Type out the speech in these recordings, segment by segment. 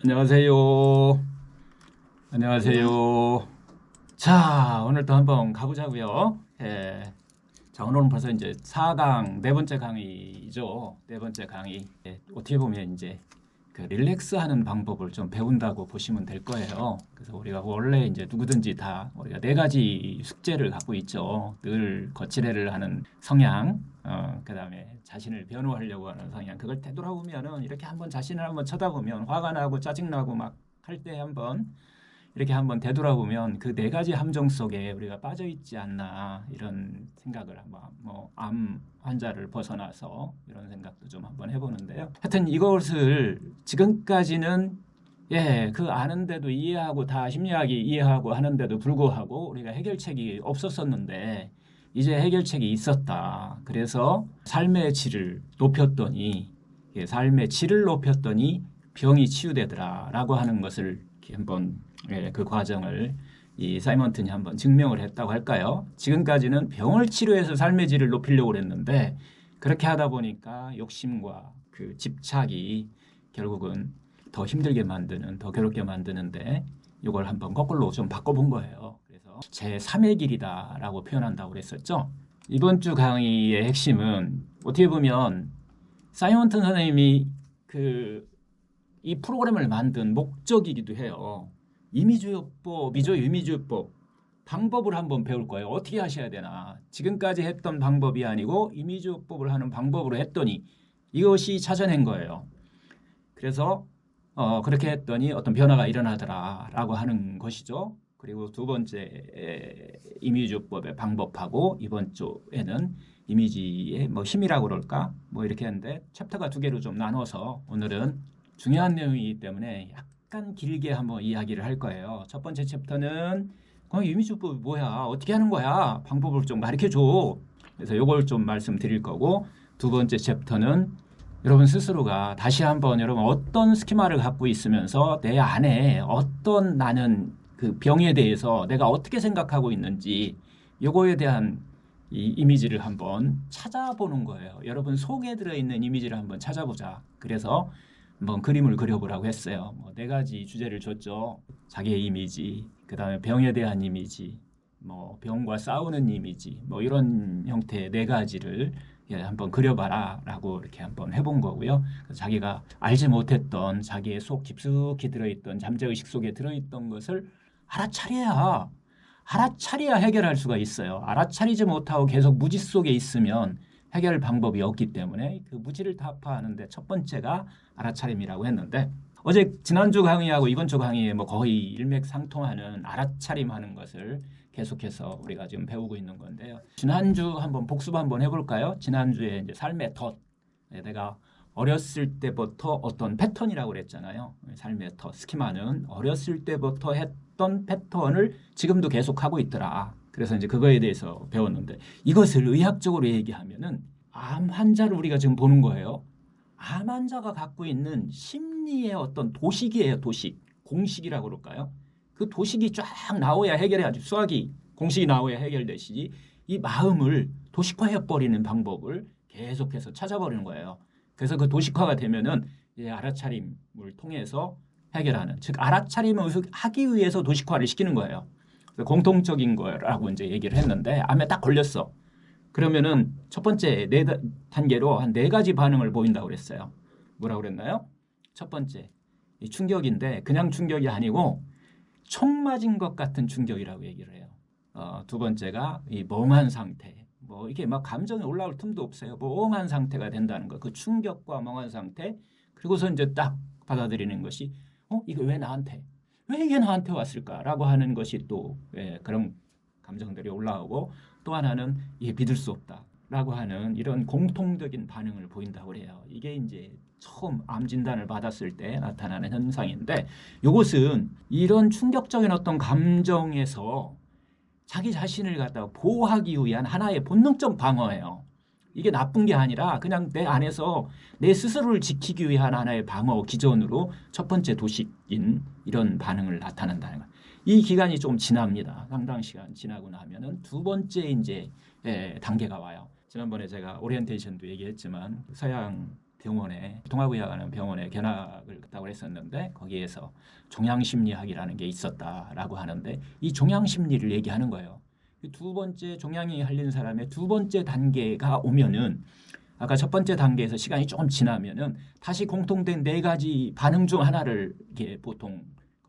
안녕하세요. 안녕하세요. 자, 오늘 또 한번 가보자고요. 자, 오늘은 벌써 이제 4강 네 번째 강의죠. 네 번째 강의. 어떻게 보면 이제 그 릴렉스하는 방법을 좀 배운다고 보시면 될 거예요. 그래서 우리가 원래 이제 누구든지 다 우리가 네 가지 숙제를 갖고 있죠. 늘 거칠애를 하는 성향, 그다음에 자신을 변호하려고 하는 성향. 그걸 되돌아보면은 이렇게 한번 자신을 한번 쳐다보면 화가 나고 짜증 나고 막 할 때 한번 이렇게 한번 되돌아보면 그 네 가지 함정 속에 우리가 빠져 있지 않나 이런 생각을 한번 암 환자를 벗어나서 이런 생각도 좀 한번 해보는데요. 하여튼 이것을 지금까지는 그 아는데도 이해하고 다 심리학이 이해하고 하는데도 불구하고 우리가 해결책이 없었었는데 이제 해결책이 있었다. 그래서 삶의 질을 높였더니 병이 치유되더라라고 하는 것을 한번 그 과정을 이 사이먼튼이 한번 증명을 했다고 할까요? 지금까지는 병을 치료해서 삶의 질을 높이려고 했는데 그렇게 하다 보니까 욕심과 그 집착이 결국은 더 힘들게 만드는, 더 괴롭게 만드는데 이걸 한번 거꾸로 좀 바꿔본 거예요. 그래서 제3의 길이다라고 표현한다고 그랬었죠. 이번 주 강의의 핵심은 어떻게 보면 사이먼튼 선생님이 이 프로그램을 만든 목적이기도 해요. 이미지요법, 이미지요법 방법을 한번 배울 거예요. 어떻게 하셔야 되나. 지금까지 했던 방법이 아니고 이미지요법을 하는 방법으로 했더니 이것이 찾아낸 거예요. 그래서 그렇게 했더니 어떤 변화가 일어나더라라고 하는 것이죠. 그리고 두 번째 이미지요법의 방법하고 이번 주에는 이미지의 힘이라고 그럴까? 이렇게 했는데 챕터가 두 개로 좀 나눠서 오늘은 중요한 내용이기 때문에 약간 길게 한번 이야기를 할 거예요. 첫 번째 챕터는 이미지요법이 뭐야? 어떻게 하는 거야? 방법을 좀 가르쳐줘. 그래서 이걸 좀 말씀드릴 거고 두 번째 챕터는 여러분 스스로가 다시 한번 여러분 어떤 스키마를 갖고 있으면서 내 안에 어떤 나는 그 병에 대해서 내가 어떻게 생각하고 있는지 이거에 대한 이 이미지를 한번 찾아보는 거예요. 여러분 속에 들어있는 이미지를 한번 찾아보자. 그래서 한번 그림을 그려보라고 했어요. 네 가지 주제를 줬죠. 자기의 이미지, 그 다음에 병에 대한 이미지, 병과 싸우는 이미지, 이런 형태의 네 가지를 한번 그려봐라라고 이렇게 한번 해본 거고요. 자기가 알지 못했던 자기의 속 깊숙이 들어있던 잠재의식 속에 들어있던 것을 알아차려야 해결할 수가 있어요. 알아차리지 못하고 계속 무지 속에 있으면 해결 방법이 없기 때문에 그 무지를 타파하는데 첫 번째가 알아차림이라고 했는데 지난주 강의하고 이번 주 강의에 거의 일맥상통하는 알아차림하는 것을 계속해서 우리가 지금 배우고 있는 건데요. 지난주 한번 복습 한번 해볼까요? 지난주에 이제 삶의 덫, 내가 어렸을 때부터 어떤 패턴이라고 그랬잖아요. 삶의 덫, 스키마는 어렸을 때부터 했던 패턴을 지금도 계속하고 있더라. 그래서 이제 그거에 대해서 배웠는데 이것을 의학적으로 얘기하면은 암 환자를 우리가 지금 보는 거예요. 암 환자가 갖고 있는 심리의 어떤 도식이에요. 도식. 공식이라고 그럴까요? 그 도식이 쫙 나와야 해결해야지. 수학이 공식이 나와야 해결되시지. 이 마음을 도식화해버리는 방법을 계속해서 찾아버리는 거예요. 그래서 그 도식화가 되면은 이제 알아차림을 통해서 해결하는, 즉 알아차림을 하기 위해서 도식화를 시키는 거예요. 공통적인 거라고 이제 얘기를 했는데 암에 딱 걸렸어. 그러면은 첫 번째 네 단계로 한 네 가지 반응을 보인다고 그랬어요. 뭐라고 그랬나요? 첫 번째 이 충격인데 그냥 충격이 아니고 총 맞은 것 같은 충격이라고 얘기를 해요. 두 번째가 이 멍한 상태. 이게 막 감정이 올라올 틈도 없어요. 멍한 상태가 된다는 거. 그 충격과 멍한 상태. 그리고서 이제 딱 받아들이는 것이 이거 왜 나한테? 왜 이게 나한테 왔을까라고 하는 것이 또 그런 감정들이 올라오고 또 하나는 이게 믿을 수 없다라고 하는 이런 공통적인 반응을 보인다고 해요. 이게 이제 처음 암 진단을 받았을 때 나타나는 현상인데 이것은 이런 충격적인 어떤 감정에서 자기 자신을 갖다가 보호하기 위한 하나의 본능적 방어예요. 이게 나쁜 게 아니라 그냥 내 안에서 내 스스로를 지키기 위한 하나의 방어 기전으로 첫 번째 도식인 이런 반응을 나타낸다는 거예요. 이 기간이 좀 지납니다. 상당 시간 지나고 나면은 두 번째 이제 단계가 와요. 지난번에 제가 오리엔테이션도 얘기했지만 서양 병원에 동아부의학하는 병원에 견학을 갔다고 했었는데 거기에서 종양심리학이라는 게 있었다라고 하는데 이 종양심리를 얘기하는 거예요. 두 번째 종양이 걸린 사람의 두 번째 단계가 오면은 아까 첫 번째 단계에서 시간이 조금 지나면은 다시 공통된 네 가지 반응 중 하나를 이렇게 보통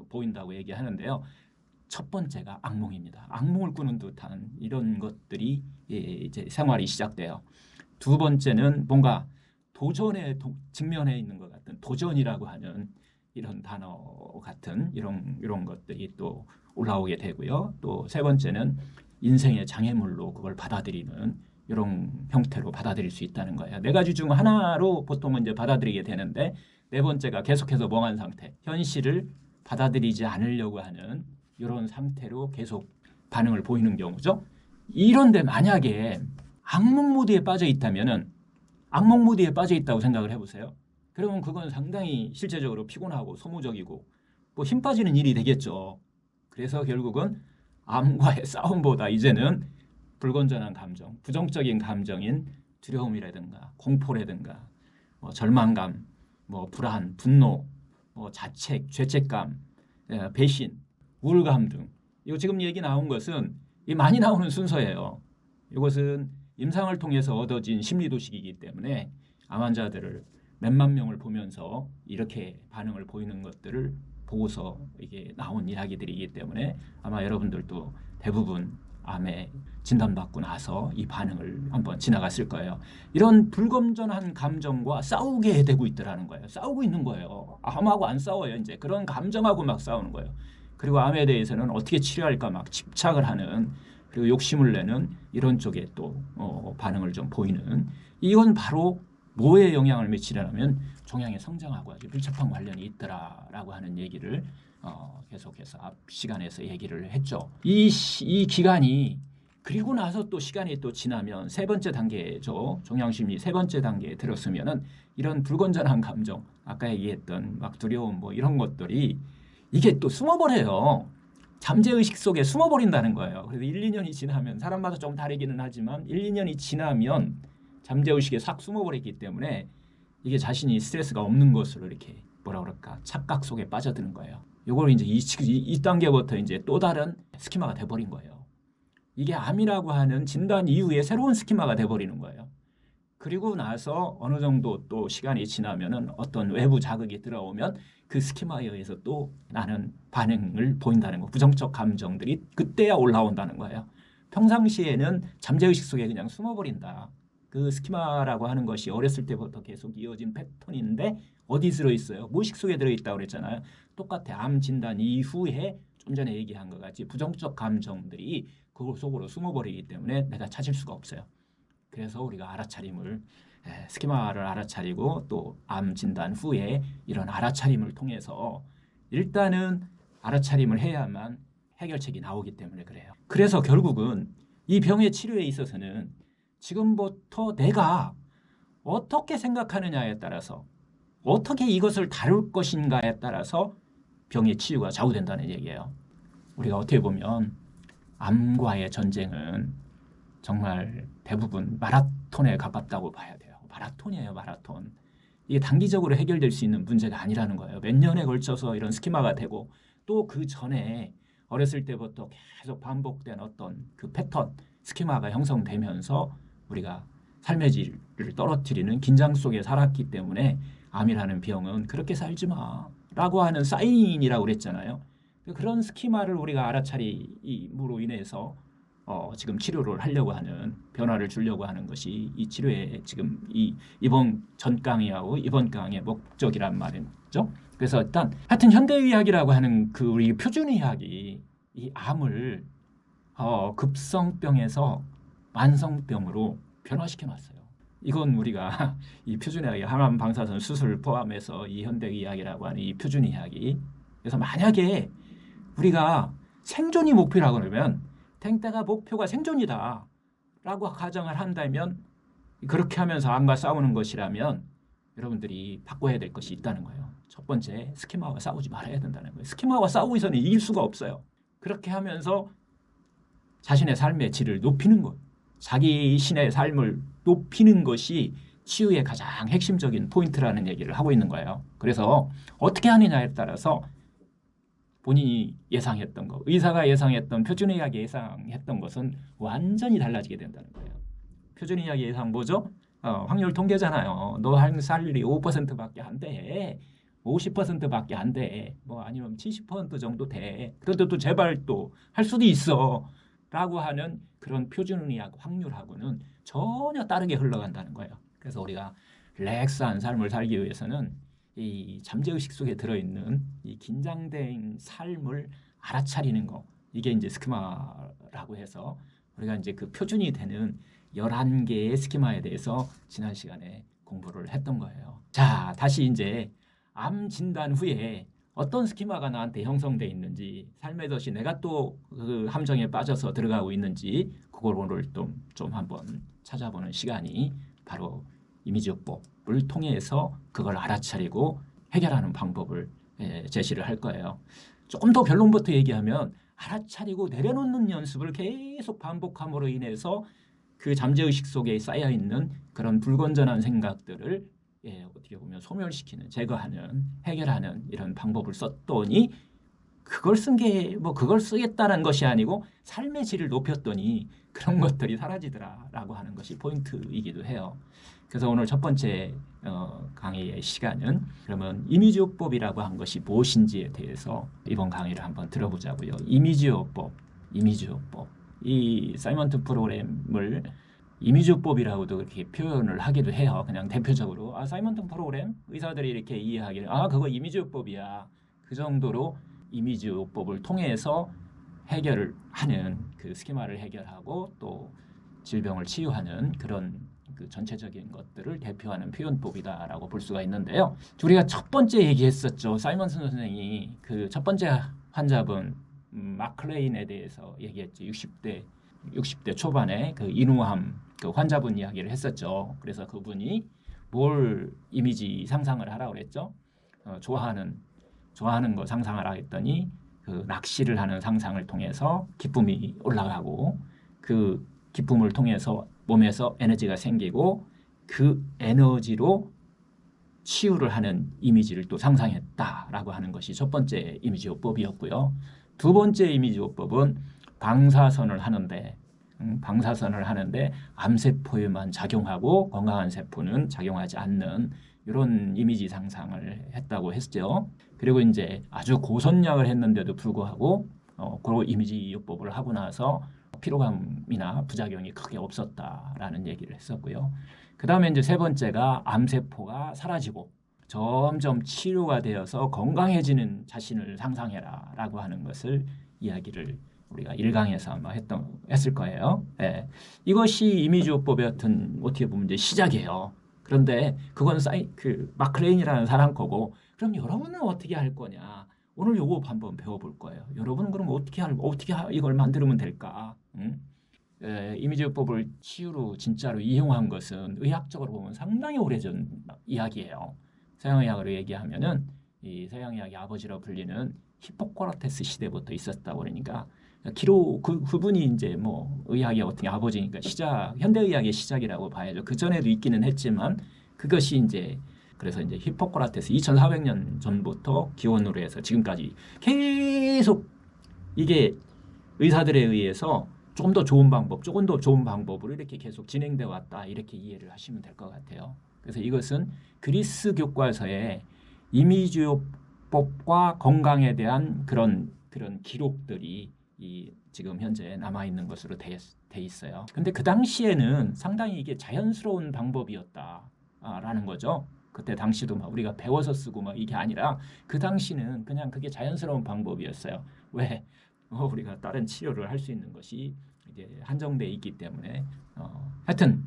보인다고 얘기하는데요. 첫 번째가 악몽입니다. 악몽을 꾸는 듯한 이런 것들이 이제 생활이 시작돼요. 두 번째는 뭔가 도전에 직면해 있는 것 같은 도전이라고 하는 이런 단어 같은 이런 것들이 또 올라오게 되고요. 또 세 번째는 인생의 장애물로 그걸 받아들이는 이런 형태로 받아들일 수 있다는 거예요. 네 가지 중 하나로 보통은 이제 받아들이게 되는데 네 번째가 계속해서 멍한 상태, 현실을 받아들이지 않으려고 하는 이런 상태로 계속 반응을 보이는 경우죠. 이런데 만약에 악몽 모드에 빠져 있다면은 악몽 모드에 빠져 있다고 생각을 해보세요. 그러면 그건 상당히 실제적으로 피곤하고 소모적이고 뭐 힘 빠지는 일이 되겠죠. 그래서 결국은 암과의 싸움보다 이제는 불건전한 감정, 부정적인 감정인 두려움이라든가 공포라든가 뭐 절망감, 뭐 불안, 분노, 뭐 자책, 죄책감, 배신, 우울감 등 이거 지금 얘기 나온 것은 이 많이 나오는 순서예요. 이것은 임상을 통해서 얻어진 심리도식이기 때문에 암 환자들을 몇만 명을 보면서 이렇게 반응을 보이는 것들을 보고서 이게 나온 이야기들이기 때문에 아마 여러분들도 대부분 암에 진단받고 나서 이 반응을 한번 지나갔을 거예요. 이런 불건전한 감정과 싸우게 되고 있더라는 거예요. 싸우고 있는 거예요. 암하고 안 싸워요. 이제 그런 감정하고 막 싸우는 거예요. 그리고 암에 대해서는 어떻게 치료할까 막 집착을 하는 그리고 욕심을 내는 이런 쪽에 또 반응을 좀 보이는 이건 바로 뭐에 영향을 미치려면 종양의 성장하고 아주 밀접한 관련이 있더라라고 하는 얘기를 계속해서 앞 시간에서 얘기를 했죠. 이 기간이 그리고 나서 또 시간이 또 지나면 세 번째 단계죠. 종양심리 세 번째 단계에 들었으면은 이런 불건전한 감정, 아까 얘기했던 막 두려움 뭐 이런 것들이 이게 또 숨어버려요. 잠재의식 속에 숨어버린다는 거예요. 그래서 1, 2년이 지나면 사람마다 좀 다르기는 하지만 1, 2년이 지나면 잠재의식에 싹 숨어버리기 때문에 이게 자신이 스트레스가 없는 것으로 이렇게 뭐라 그럴까 착각 속에 빠져드는 거예요. 이걸 이제 이 단계부터 이제 또 다른 스키마가 돼버린 거예요. 이게 암이라고 하는 진단 이후에 새로운 스키마가 돼버리는 거예요. 그리고 나서 어느 정도 또 시간이 지나면은 어떤 외부 자극이 들어오면 그 스키마에 의해서 또 나는 반응을 보인다는 거, 부정적 감정들이 그때야 올라온다는 거예요. 평상시에는 잠재의식 속에 그냥 숨어버린다. 그 스키마라고 하는 것이 어렸을 때부터 계속 이어진 패턴인데 어디 들어있어요? 무의식 속에 들어있다고 그랬잖아요. 똑같아. 암 진단 이후에 좀 전에 얘기한 것 같이 부정적 감정들이 그 속으로 숨어버리기 때문에 내가 찾을 수가 없어요. 그래서 우리가 알아차림을 스키마를 알아차리고 또 암 진단 후에 이런 알아차림을 통해서 일단은 알아차림을 해야만 해결책이 나오기 때문에 그래요. 그래서 결국은 이 병의 치료에 있어서는 지금부터 내가 어떻게 생각하느냐에 따라서 어떻게 이것을 다룰 것인가에 따라서 병의 치유가 좌우된다는 얘기예요. 우리가 어떻게 보면 암과의 전쟁은 정말 대부분 마라톤에 가깝다고 봐야 돼요. 마라톤이에요, 마라톤. 이게 단기적으로 해결될 수 있는 문제가 아니라는 거예요. 몇 년에 걸쳐서 이런 스키마가 되고 또 그 전에 어렸을 때부터 계속 반복된 어떤 그 패턴, 스키마가 형성되면서 우리가 삶의 질을 떨어뜨리는 긴장 속에 살았기 때문에 암이라는 병은 그렇게 살지 마라고 하는 사인이라고 그랬잖아요. 그런 스키마를 우리가 알아차림으로 인해서 지금 치료를 하려고 하는 변화를 주려고 하는 것이 이 치료의 지금 이번 전 강의하고 이번 강의의 목적이란 말이죠. 그래서 일단 하여튼 현대의학이라고 하는 그 우리 표준의학이 이 암을 급성병에서 만성병으로 변화시켜 놨어요. 이건 우리가 이 표준의학이 항암 방사선 수술 포함해서 이 현대의학이라고 하는 이 표준의학이 그래서 만약에 우리가 생존이 목표라고 그러면 탱따가 목표가 생존이다 라고 가정을 한다면 그렇게 하면서 암과 싸우는 것이라면 여러분들이 바꿔야 될 것이 있다는 거예요. 첫 번째, 스키마와 싸우지 말아야 된다는 거예요. 스키마와 싸우고 있어는 이길 수가 없어요. 그렇게 하면서 자신의 삶의 질을 높이는 것, 자기 신의 삶을 높이는 것이 치유의 가장 핵심적인 포인트라는 얘기를 하고 있는 거예요. 그래서 어떻게 하느냐에 따라서 본인이 예상했던 거, 의사가 예상했던 표준의학이 예상했던 것은 완전히 달라지게 된다는 거예요. 표준의학의 예상 뭐죠? 확률 통계잖아요. 너 살 일이 5%밖에 안 돼. 50%밖에 안 돼. 뭐 아니면 70% 정도 돼. 그런데 또 제발 또 할 수도 있어. 라고 하는 그런 표준의학 확률하고는 전혀 다르게 흘러간다는 거예요. 그래서 우리가 릴렉스한 삶을 살기 위해서는 이 잠재의식 속에 들어있는 이 긴장된 삶을 알아차리는 거, 이게 이제 스키마라고 해서 우리가 이제 그 표준이 되는 11개의 스키마에 대해서 지난 시간에 공부를 했던 거예요. 자, 다시 이제 암 진단 후에 어떤 스키마가 나한테 형성돼 있는지, 삶의 덫이 내가 또 그 함정에 빠져서 들어가고 있는지 그걸 오늘 좀 한번 찾아보는 시간이 바로 이미지요법을 통해서 그걸 알아차리고 해결하는 방법을 제시를 할 거예요. 조금 더 결론부터 얘기하면 알아차리고 내려놓는 연습을 계속 반복함으로 인해서 그 잠재의식 속에 쌓여있는 그런 불건전한 생각들을 어떻게 보면 소멸시키는, 제거하는, 해결하는 이런 방법을 썼더니 그걸 쓴 게 뭐 그걸 쓰겠다는 것이 아니고 삶의 질을 높였더니 그런 것들이 사라지더라라고 하는 것이 포인트이기도 해요. 그래서 오늘 첫 번째 강의의 시간은 그러면 이미지요법이라고 한 것이 무엇인지에 대해서 이번 강의를 한번 들어보자고요. 이미지요법. 이 사이먼트 프로그램을 이미지요법이라고도 그렇게 표현을 하기도 해요. 그냥 대표적으로 사이먼트 프로그램 의사들이 이렇게 이해하기를 그거 이미지요법이야. 그 정도로 이미지요법을 통해서 해결을 하는, 그 스키마를 해결하고 또 질병을 치유하는 그런 그 전체적인 것들을 대표하는 표현법이다라고 볼 수가 있는데요. 우리가 첫 번째 얘기했었죠. 사이먼슨 선생이 그 첫 번째 환자분 마클레인에 대해서 얘기했죠. 60대 초반에 그 인후암 그 환자분 이야기를 했었죠. 그래서 그분이 뭘 이미지 상상을 하라고 그랬죠? 좋아하는 거 상상하라 했더니 그 낚시를 하는 상상을 통해서 기쁨이 올라가고 그 기쁨을 통해서 몸에서 에너지가 생기고 그 에너지로 치유를 하는 이미지를 또 상상했다라고 하는 것이 첫 번째 이미지요법이었고요. 두 번째 이미지요법은 방사선을 하는데 암세포에만 작용하고 건강한 세포는 작용하지 않는 이런 이미지 상상을 했다고 했죠. 그리고 이제 아주 고선약을 했는데도 불구하고 그 이미지요법을 하고 나서 피로감이나 부작용이 크게 없었다라는 얘기를 했었고요. 그 다음에 이제 세 번째가 암세포가 사라지고 점점 치료가 되어서 건강해지는 자신을 상상해라라고 하는 것을 이야기를 우리가 1강에서 아마 했을 거예요. 이것이 이미지요법의 어떤 어떻게 보면 이제 시작이에요. 그런데 그건 그 마클레인이라는 사람 거고, 그럼 여러분은 어떻게 할 거냐? 오늘 요거 한번 배워볼 거예요. 여러분은 그럼 어떻게 이걸 만들면 될까? 이미지요법을 치유로 진짜로 이용한 것은 의학적으로 보면 상당히 오래전 이야기예요. 서양의학으로 얘기하면은 이 서양의학의 아버지로 불리는 히포크라테스 시대부터 있었다고 그러니까 그분이 이제 뭐 의학의 어떻게 아버지니까 현대의학의 시작이라고 봐야죠. 그 전에도 있기는 했지만 그것이 이제 그래서 이제 히포크라테스 2400년 전부터 기원으로 해서 지금까지 계속 이게 의사들에 의해서 조금 더 좋은 방법으로 이렇게 계속 진행되어 왔다, 이렇게 이해를 하시면 될 것 같아요. 그래서 이것은 그리스 교과서에 이미지요법과 건강에 대한 그런 기록들이 지금 현재 남아 있는 것으로 돼 있어요. 근데 그 당시에는 상당히 이게 자연스러운 방법이었다라는 거죠. 그때 당시도 막 우리가 배워서 쓰고 막 이게 아니라 그 당시는 그냥 그게 자연스러운 방법이었어요. 왜? 우리가 다른 치료를 할 수 있는 것이 이제 한정돼 있기 때문에 하여튼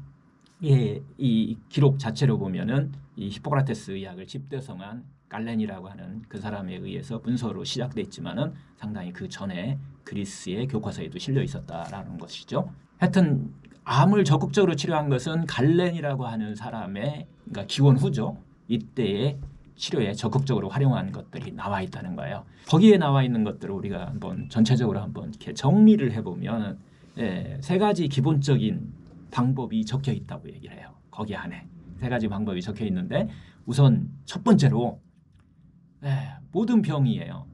이 기록 자체로 보면은 이 히포크라테스 의학을 집대성한 갈렌이라고 하는 그 사람에 의해서 문서로 시작됐지만은 상당히 그 전에 그리스의 교과서에도 실려 있었다라는 것이죠. 하여튼 암을 적극적으로 치료한 것은 갈렌이라고 하는 사람의 그러니까 기원 후죠. 이때의 치료에 적극적으로 활용한 것들이 나와 있다는 거예요. 거기에 나와 있는 것들을 우리가 한번 전체적으로 한번 이렇게 정리를 해보면 세 가지 기본적인 방법이 적혀 있다고 얘기를 해요. 거기 안에. 세 가지 방법이 적혀 있는데 우선 첫 번째로 모든 병이에요.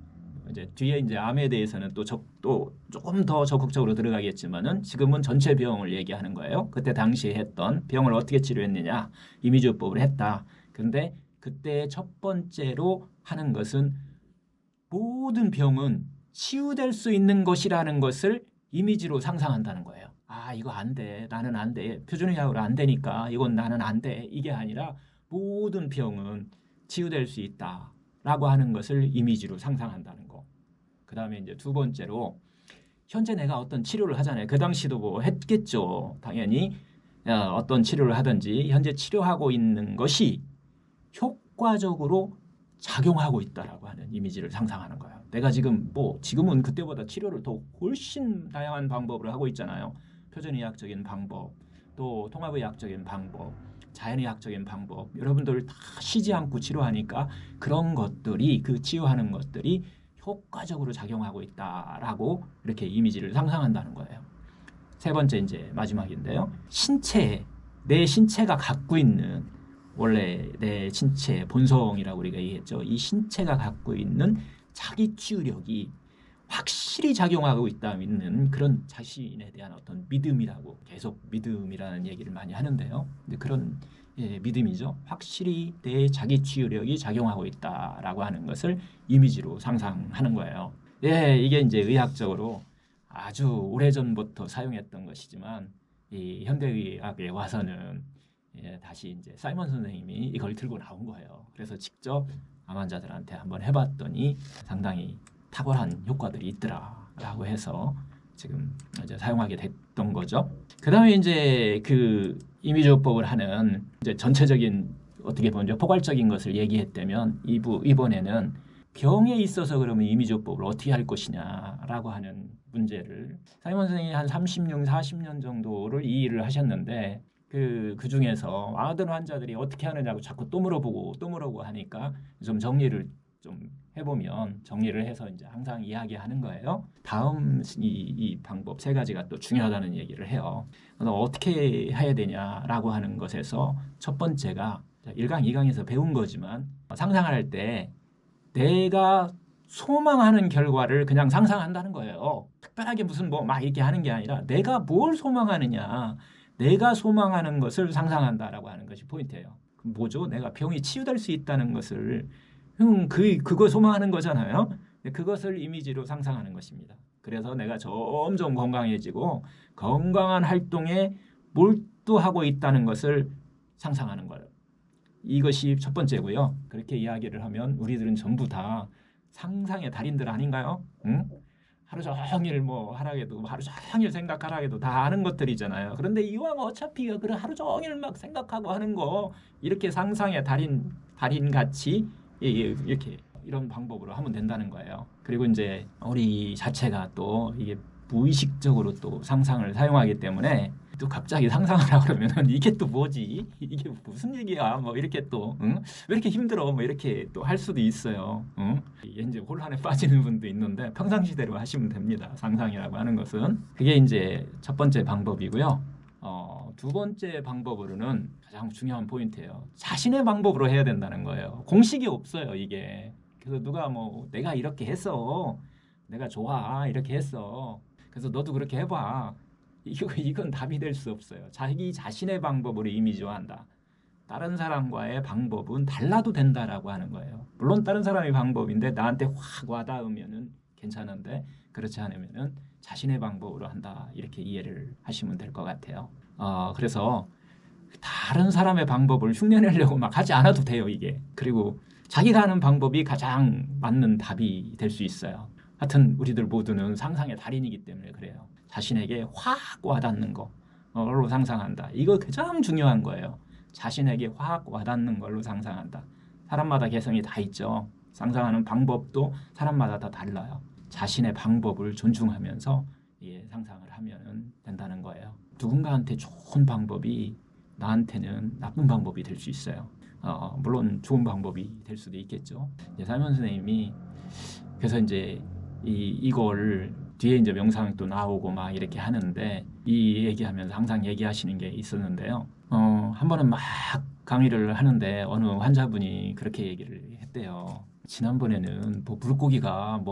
이제 뒤에 이제 암에 대해서는 또 조금 더 적극적으로 들어가겠지만은 지금은 전체 병을 얘기하는 거예요. 그때 당시에 했던 병을 어떻게 치료했느냐, 이미지요법을 했다. 그런데 그때 첫 번째로 하는 것은 모든 병은 치유될 수 있는 것이라는 것을 이미지로 상상한다는 거예요. 아, 이거 안 돼. 나는 안 돼. 표준의학으로 안 되니까 이건 나는 안 돼. 이게 아니라 모든 병은 치유될 수 있다라고 하는 것을 이미지로 상상한다는 거. 그 다음에 이제 두 번째로 현재 내가 어떤 치료를 하잖아요. 그 당시도 뭐 했겠죠. 당연히 어떤 치료를 하든지 현재 치료하고 있는 것이 효과적으로 작용하고 있다라고 하는 이미지를 상상하는 거예요. 내가 지금은 그때보다 치료를 더 훨씬 다양한 방법으로 하고 있잖아요. 표준의학적인 방법, 또 통합의학적인 방법, 자연의학적인 방법, 여러분들 다 쉬지 않고 치료하니까 그런 것들이 그 치유하는 것들이 효과적으로 작용하고 있다라고 이렇게 이미지를 상상한다는 거예요. 세 번째 이제 마지막인데요. 내 신체가 갖고 있는 원래 내 신체 본성이라고 우리가 얘기했죠. 이 신체가 갖고 있는 자기 치유력이 확실히 작용하고 있다는 그런 자신에 대한 어떤 믿음이라고 계속 믿음이라는 얘기를 많이 하는데요. 근데 그런 믿음이죠. 확실히 내 자기 치유력이 작용하고 있다라고 하는 것을 이미지로 상상하는 거예요. 이게 이제 의학적으로 아주 오래전부터 사용했던 것이지만 이 현대의학에 와서는 다시 이제 사이먼 선생님이 이걸 들고 나온 거예요. 그래서 직접 암 환자들한테 한번 해봤더니 상당히 탁월한 효과들이 있더라라고 해서 지금 이제 사용하게 됐던 거죠. 그다음에 이제 그 이미지요법을 하는 이제 전체적인 어떻게 보면 포괄적인 것을 얘기했다면 이번에는 병에 있어서 그러면 이미지요법을 어떻게 할 것이냐라고 하는 문제를 사이먼 선생님이 한 30년, 40년 정도를 이 일을 하셨는데 그 중에서 많은 환자들이 어떻게 하느냐고 자꾸 또 물어보고 하니까 좀 정리를 좀 해보면 정리를 해서 이제 항상 이야기하는 거예요. 다음 이 방법 세 가지가 또 중요하다는 얘기를 해요. 어떻게 해야 되냐라고 하는 것에서 첫 번째가 1강, 2강에서 배운 거지만 상상할 때 내가 소망하는 결과를 그냥 상상한다는 거예요. 특별하게 무슨 뭐 막 이렇게 하는 게 아니라 내가 뭘 소망하느냐, 내가 소망하는 것을 상상한다라고 하는 것이 포인트예요. 뭐죠? 내가 병이 치유될 수 있다는 것을 그거 소망하는 거잖아요. 그것을 이미지로 상상하는 것입니다. 그래서 내가 점점 건강해지고 건강한 활동에 몰두하고 있다는 것을 상상하는 거예요. 이것이 첫 번째고요. 그렇게 이야기를 하면 우리들은 전부 다 상상의 달인들 아닌가요? 응? 하루 종일 뭐 하라게도 하루 종일 생각하라게도 다 아는 것들이잖아요. 그런데 이왕 어차피 그런 하루 종일 막 생각하고 하는 거 이렇게 상상의 달인 같이 이렇게 이런 방법으로 하면 된다는 거예요. 그리고 이제 우리 자체가 또 이게 무의식적으로 또 상상을 사용하기 때문에 또 갑자기 상상하라 그러면은 이게 또 뭐지? 이게 무슨 얘기야? 뭐 이렇게 또 왜 이렇게 힘들어? 뭐 이렇게 또 할 수도 있어요. 이제 혼란에 빠지는 분도 있는데 평상시대로 하시면 됩니다. 상상이라고 하는 것은 그게 이제 첫 번째 방법이고요. 두 번째 방법으로는 가장 중요한 포인트예요. 자신의 방법으로 해야 된다는 거예요. 공식이 없어요, 이게. 그래서 누가 뭐 내가 이렇게 했어, 내가 좋아 이렇게 했어, 그래서 너도 그렇게 해봐. 이건 답이 될 수 없어요. 자기 자신의 방법으로 이미지화한다. 다른 사람과의 방법은 달라도 된다라고 하는 거예요. 물론 다른 사람의 방법인데 나한테 확 와닿으면은 괜찮은데 그렇지 않으면은 자신의 방법으로 한다. 이렇게 이해를 하시면 될 것 같아요. 그래서 다른 사람의 방법을 흉내내려고 막 하지 않아도 돼요, 이게. 그리고 자기가 하는 방법이 가장 맞는 답이 될 수 있어요. 하여튼 우리들 모두는 상상의 달인이기 때문에 그래요. 자신에게 확 와닿는 걸로 상상한다. 이거 가장 중요한 거예요. 자신에게 확 와닿는 걸로 상상한다. 사람마다 개성이 다 있죠. 상상하는 방법도 사람마다 다 달라요. 자신의 방법을 존중하면서 상상을 하면 된다는 거예요. 누군가한테 좋은 방법이 나한테는 나쁜 방법이 될 수 있어요. 물론 좋은 방법이 될 수도 있겠죠. 사이먼 선생님이 그래서 이제 이걸 뒤에 이제 명상이 또 나오고 막 이렇게 하는데 이 얘기하면서 항상 얘기하시는 게 있었는데요. 한 번은 막 강의를 하는데 어느 환자분이 그렇게 얘기를 했대요. 지난번에는 뭐 물고기가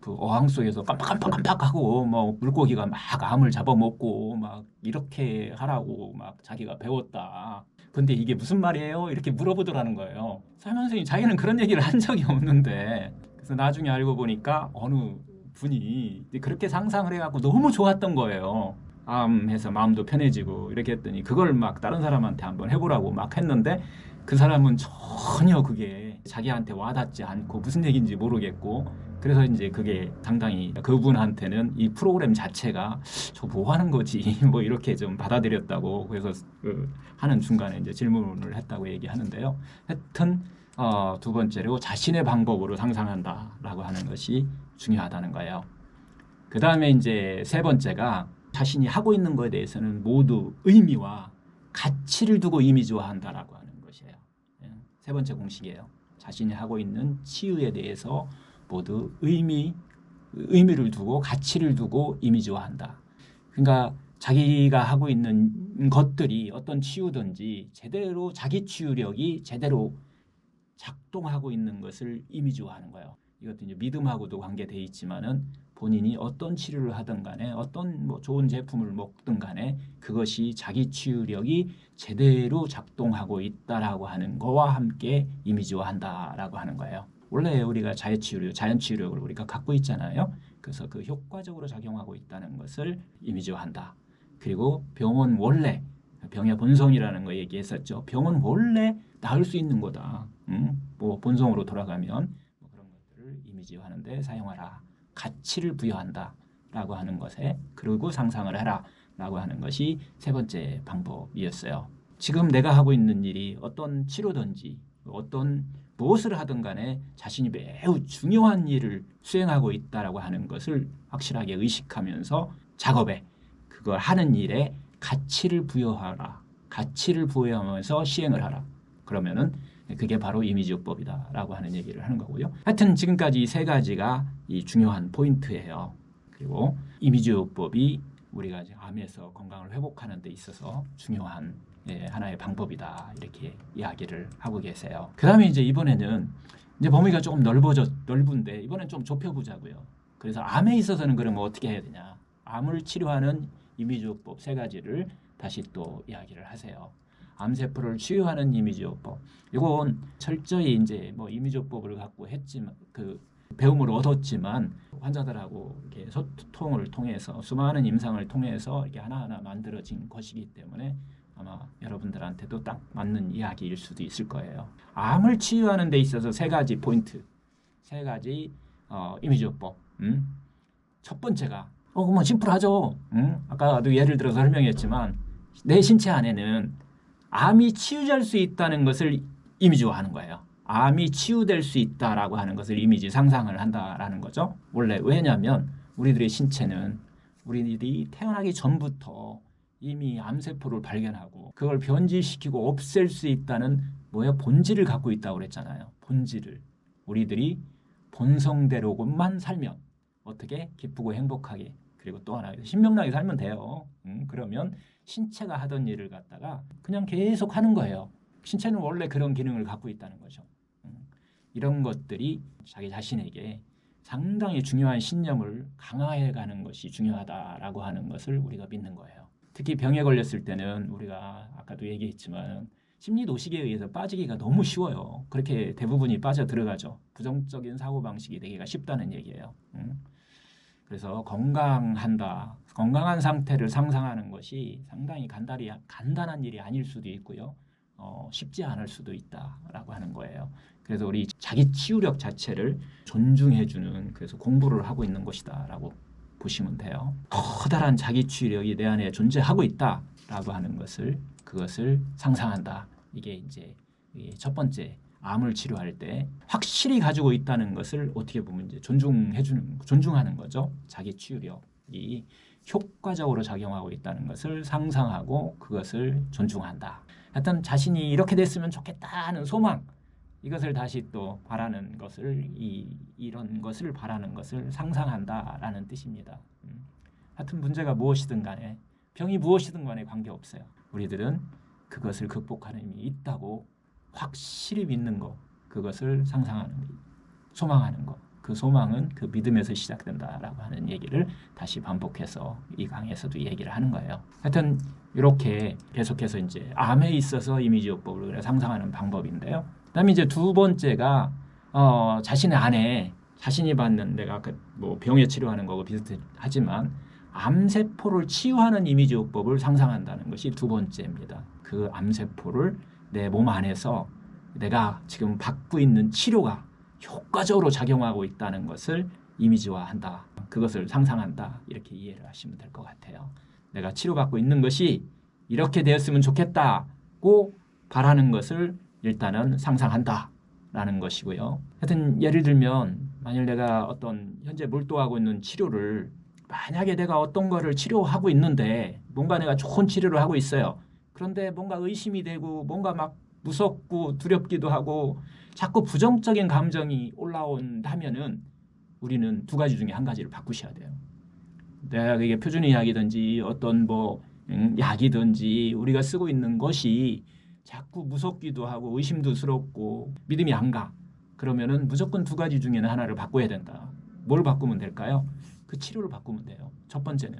그 어항 속에서 깜빡깜빡깜빡하고 뭐 물고기가 막 암을 잡아먹고 막 이렇게 하라고 막 자기가 배웠다. 근데 이게 무슨 말이에요? 이렇게 물어보더라는 거예요. 설명 선생님 자기는 그런 얘기를 한 적이 없는데 그래서 나중에 알고 보니까 어느 분이 그렇게 상상을 해갖고 너무 좋았던 거예요. 암해서 마음도 편해지고 이렇게 했더니 그걸 막 다른 사람한테 한번 해보라고 막 했는데 그 사람은 전혀 그게 자기한테 와닿지 않고 무슨 얘기인지 모르겠고 그래서 이제 그게 상당히 그분한테는 이 프로그램 자체가 저 뭐 하는 거지 뭐 이렇게 좀 받아들였다고 그래서 하는 중간에 이제 질문을 했다고 얘기하는데요. 하여튼 두 번째로 자신의 방법으로 상상한다라고 하는 것이 중요하다는 거예요. 그 다음에 이제 세 번째가 자신이 하고 있는 것에 대해서는 모두 의미와 가치를 두고 이미지화한다라고 하는 것이에요. 세 번째 공식이에요. 자신이 하고 있는 치유에 대해서 모두 의미를 두고 가치를 두고 이미지화한다. 그러니까 자기가 하고 있는 것들이 어떤 치유든지 제대로 자기 치유력이 제대로 작동하고 있는 것을 이미지화하는 거예요. 이것도 이제 믿음하고도 관계되어 있지만은 본인이 어떤 치료를 하든 간에 어떤 뭐 좋은 제품을 먹든 간에 그것이 자기 치유력이 제대로 작동하고 있다라고 하는 거와 함께 이미지화한다라고 하는 거예요. 원래 우리가 자연 치유력을 우리가 갖고 있잖아요. 그래서 그 효과적으로 작용하고 있다는 것을 이미지화한다. 그리고 병은 원래 병의 본성이라는 거 얘기했었죠. 병은 원래 나을 수 있는 거다. 뭐 본성으로 돌아가면 뭐 그런 것들을 이미지화하는데 사용하라. 가치를 부여한다라고 하는 것에 그리고 상상을 해라라고 하는 것이 세 번째 방법이었어요. 지금 내가 하고 있는 일이 어떤 치료든지 어떤 무엇을 하든 간에 자신이 매우 중요한 일을 수행하고 있다라고 하는 것을 확실하게 의식하면서 작업에 그걸 하는 일에 가치를 부여하라. 가치를 부여하면서 시행을 하라. 그러면은 그게 바로 이미지요법이다라고 하는 얘기를 하는 거고요. 하여튼 지금까지 이 세 가지가 이 중요한 포인트예요. 그리고 이미지요법이 우리가 암에서 건강을 회복하는 데 있어서 중요한 하나의 방법이다 이렇게 이야기를 하고 계세요. 그 다음에 이제 이번에는 이제 범위가 조금 넓은데 이번엔 좀 좁혀보자고요. 그래서 암에 있어서는 그러면 어떻게 해야 되냐? 암을 치료하는 이미지요법 세 가지를 다시 또 이야기를 하세요. 암세포를 치유하는 이미지요법. 이건 철저히 이제 뭐 이미지요법을 갖고 했지만 그 배움을 얻었지만 환자들하고 이렇게 소통을 통해서 수많은 임상을 통해서 이렇게 하나하나 만들어진 것이기 때문에 아마 여러분들한테도 딱 맞는 이야기일 수도 있을 거예요. 암을 치유하는 데 있어서 세 가지 포인트, 세 가지 이미지요법. 첫 번째가 뭐 심플하죠. 아까도 예를 들어서 설명했지만 내 신체 안에는 암이 치유될 수 있다는 것을 이미지화하는 거예요. 암이 치유될 수 있다라고 하는 것을 이미지 상상을 한다라는 거죠. 원래 왜냐하면 우리들의 신체는 우리들이 태어나기 전부터 이미 암세포를 발견하고 그걸 변질시키고 없앨 수 있다는 본질을 갖고 있다고 그랬잖아요. 본질을. 우리들이 본성대로만 살면 어떻게 기쁘고 행복하게 그리고 또 하나 신명나게 살면 돼요. 그러면 신체가 하던 일을 갖다가 그냥 계속 하는 거예요. 신체는 원래 그런 기능을 갖고 있다는 거죠. 이런 것들이 자기 자신에게 상당히 중요한 신념을 강화해가는 것이 중요하다라고 하는 것을 우리가 믿는 거예요. 특히 병에 걸렸을 때는 우리가 아까도 얘기했지만 심리도식에 의해서 빠지기가 너무 쉬워요. 그렇게 대부분이 빠져 들어가죠. 부정적인 사고방식이 되기가 쉽다는 얘기예요. 그래서 건강한 상태를 상상하는 것이 상당히 간단한 일이 아닐 수도 있고요. 쉽지 않을 수도 있다라고 하는 거예요. 그래서 우리 자기 치유력 자체를 존중해주는 그래서 공부를 하고 있는 것이다라고 보시면 돼요. 커다란 자기 치유력이 내 안에 존재하고 있다라고 하는 그것을 상상한다. 이게 이제 첫 번째 암을 치료할 때 확실히 가지고 있다는 것을 어떻게 보면 이제 존중하는 거죠. 자기 치유력이 효과적으로 작용하고 있다는 것을 상상하고 그것을 존중한다. 하여튼 자신이 이렇게 됐으면 좋겠다 하는 소망 이것을 다시 또 바라는 것을 이런 것을 바라는 것을 상상한다라는 뜻입니다. 하여튼 문제가 무엇이든 간에 병이 무엇이든 간에 관계없어요. 우리들은 그것을 극복하는 힘이 있다고 확실히 믿는 것, 그것을 상상하는 것, 소망하는 것, 그 소망은 그 믿음에서 시작된다라고 하는 얘기를 다시 반복해서 이 강의에서도 얘기를 하는 거예요. 하여튼 이렇게 계속해서 이제 암에 있어서 이미지요법을 상상하는 방법인데요. 그다음에 이제 두 번째가 자신의 안에 자신이 받는 내가 뭐 병에 치료하는 거고 비슷하지만 암세포를 치유하는 이미지요법을 상상한다는 것이 두 번째입니다. 그 암세포를 내 몸 안에서 내가 지금 받고 있는 치료가 효과적으로 작용하고 있다는 것을 이미지화한다. 그것을 상상한다. 이렇게 이해를 하시면 될 것 같아요. 내가 치료받고 있는 것이 이렇게 되었으면 좋겠다고 바라는 것을 일단은 상상한다라는 것이고요. 하여튼 예를 들면 만일 내가 어떤 현재 몰두하고 있는 치료를 만약에 내가 어떤 거를 치료하고 있는데 뭔가 내가 좋은 치료를 하고 있어요. 그런데 뭔가 의심이 되고 뭔가 막 무섭고 두렵기도 하고 자꾸 부정적인 감정이 올라온다면은 우리는 두 가지 중에 한 가지를 바꾸셔야 돼요. 내가 이게 표준의학이든지 어떤 뭐 약이든지 우리가 쓰고 있는 것이 자꾸 무섭기도 하고 의심스럽고 믿음이 안 가. 그러면은 무조건 두 가지 중에는 하나를 바꿔야 된다. 뭘 바꾸면 될까요? 그 치료를 바꾸면 돼요. 첫 번째는